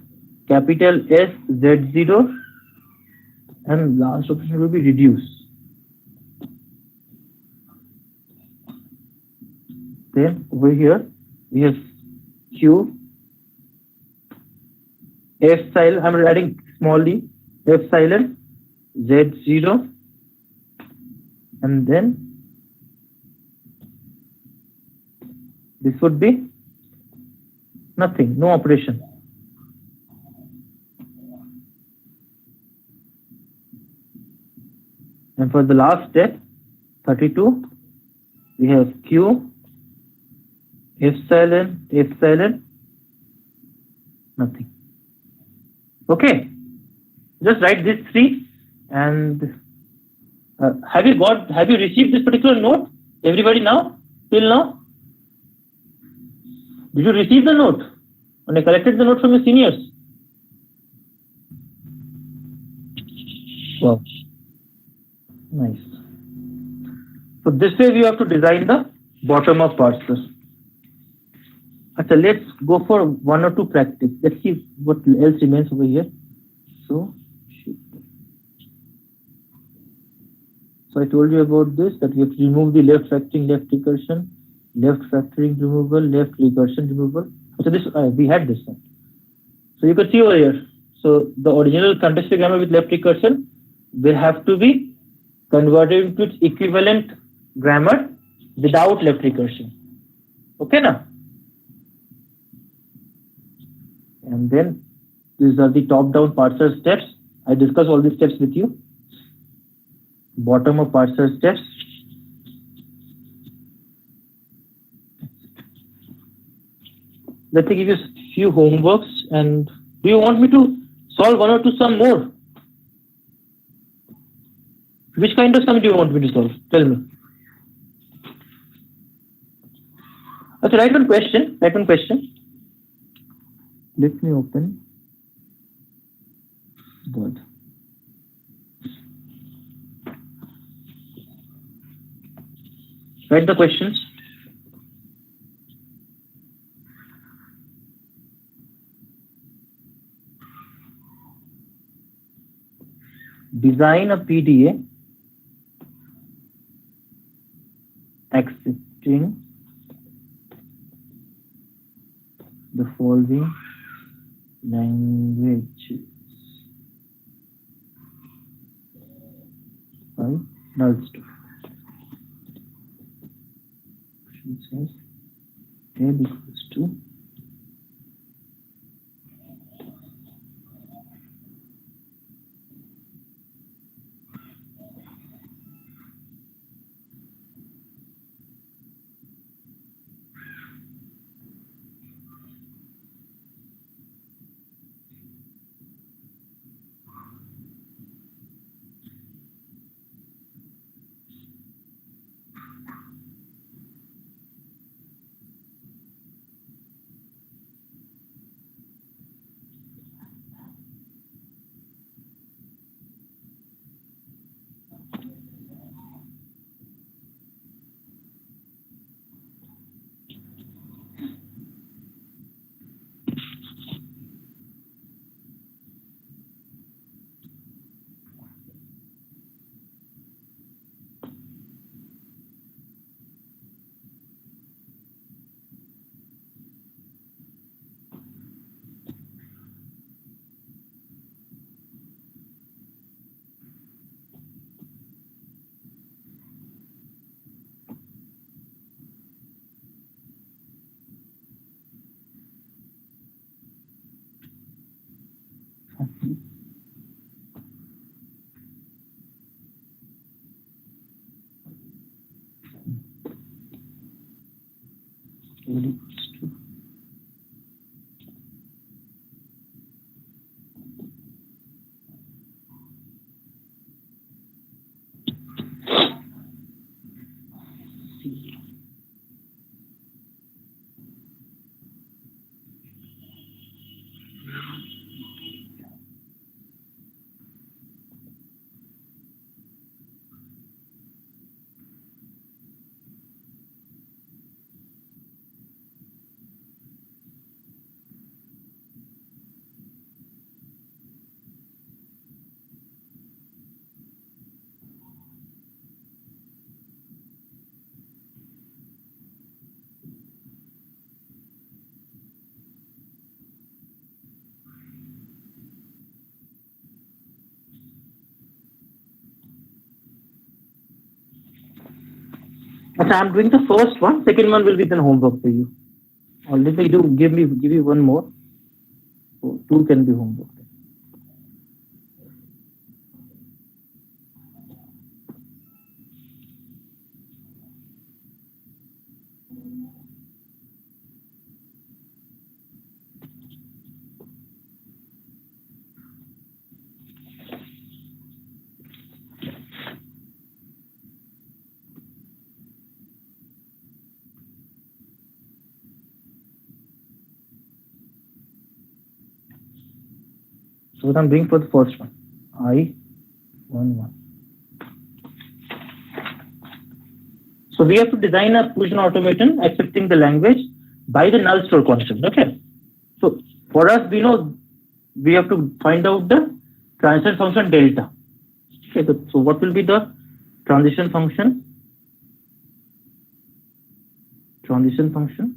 capital S, Z0. And last option will be reduce. Then over here we have Q, epsilon. I'm writing small e, epsilon, Z0, and then this would be nothing, no operation. And for the last step, 32, we have Q, epsilon, nothing. Okay, just write these 3. And have you received this particular note? Everybody now? Till now? Did you receive the note? When I collected the note from your seniors? Wow. Nice. So this way we have to design the bottom-up parser. Okay, let's go for 1 or 2 practice. Let's see what else remains over here. So I told you about this, that we have to remove the left factoring, left recursion, left factoring removal, left recursion removal. So this we had this one. So you can see over here. So the original contextual grammar with left recursion will have to be converted into its equivalent grammar without left recursion. Okay, now? And then these are the top-down parser steps. I discussed all these steps with you. Bottom-up parser steps. Let me give you a few homeworks. And do you want me to solve 1 or 2 some more? Which kind of sum do you want me to solve? Tell me. Okay, write one question. Let me open Word. Write the questions. Design a PDA accepting the following languages. Right? Null stuff. Question says L equals to Okay, I'm doing the first one. Second one will be the homework for you. Or let me give you one more. So two can be homework. So what I'm doing for the first one, I11. So we have to design a Fusion automation accepting the language by the null store constant. Okay. So for us, we know we have to find out the transition function delta. Okay. So what will be the transition function? Transition function.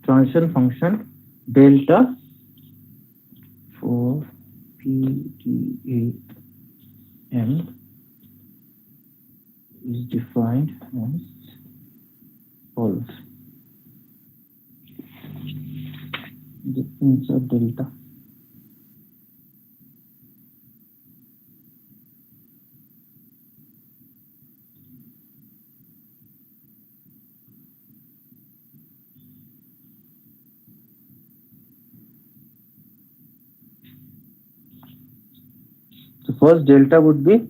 Transition function delta for PDAM is defined as follows. Insert delta. So first delta would be,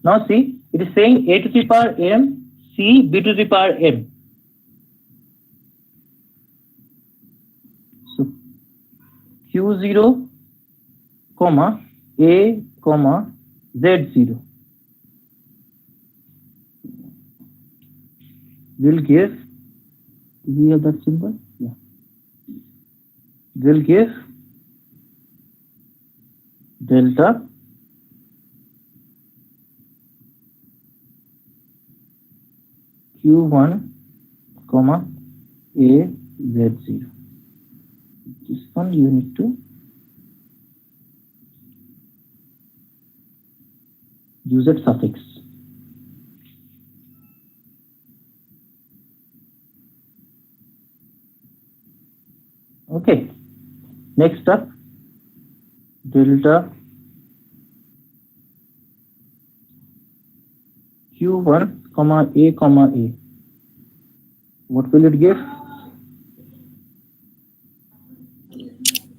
now see, it is saying a to the power m, c, b to the power m. So q0, comma, a, comma, z0 will give, we have that symbol? Yeah. Will give delta q1, comma, a, z0. This one you need to use that suffix. Okay. Next up, delta q1, comma, a. What will it give?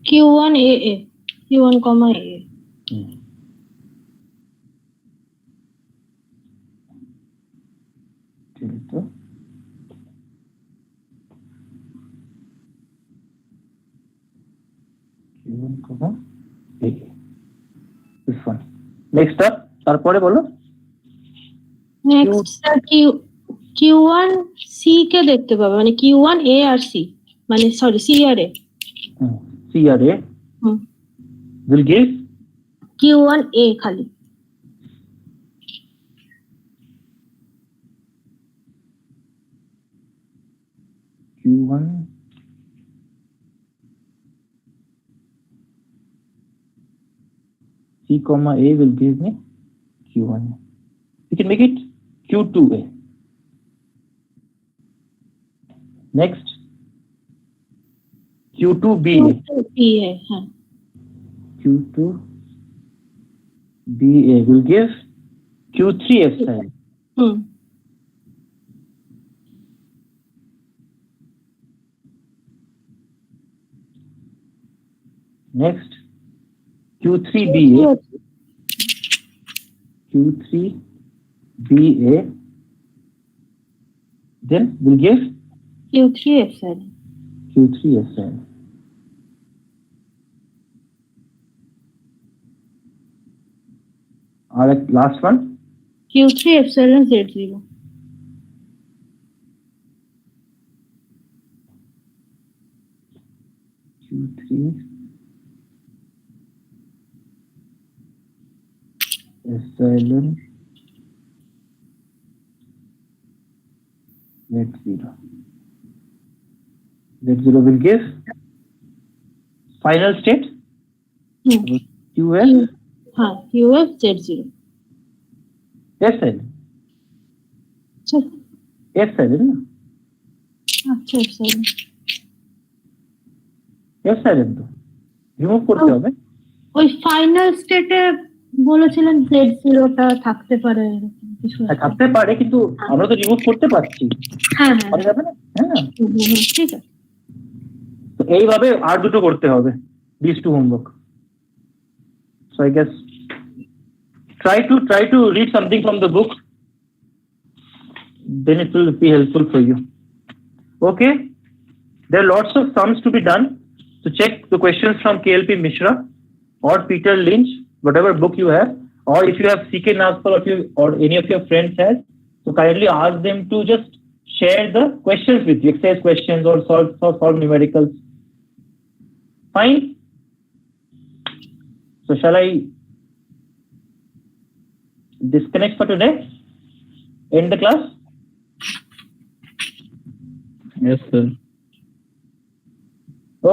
Q1 AA. Q1 comma AA. Delta q1, comma, a. This one. Next up, তারপরে বলো। Next Q1 C কে দেখতে পাবে, মানে Q1 A আর C, মানে sorry C আর A। C আর A will give Q1 A খালি। q1 C, comma, A will give me q1. We can make it q2A. Next, q2BA. Q2BA will give Q3 epsilon. Next, Q3BA. Q3BA. Then we'll give Q3 epsilon. Q3 epsilon. Our last one. Q3 epsilon Z0. Q3 epsilon Z0. Z0 will give final state. QS QF Z0. epsilon. epsilon না? আচ্ছা epsilon. epsilon তো remove করতে হবে। ওই final স্টেটে বলেছিলেন Z0 টা থাকতে পারে এরকম কিছু একটা। থাকতে পারে কিন্তু আমরা তো রিমুভ করতে পারছি। হ্যাঁ পারা যাবে না? হ্যাঁ ঠিক আছে। তো এইভাবে আর দুটো করতে হবে, these two homework. So I guess try to read something from the book, then it will be helpful for you. Okay, there are lots of sums to be done. So check the questions from KLP Mishra or Peter Lynch, whatever book you have, or if you have CK Naspal or any of your friends has, so kindly ask them to just share the questions with you, exercise questions or solve numericals. Fine. So shall I disconnect for today? End the class? Yes, sir.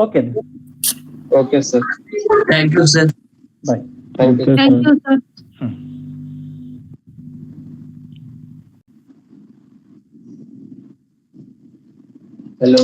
Okay. Okay, sir. Thank you, sir. Bye. Thank you, Thank you, sir. Hello.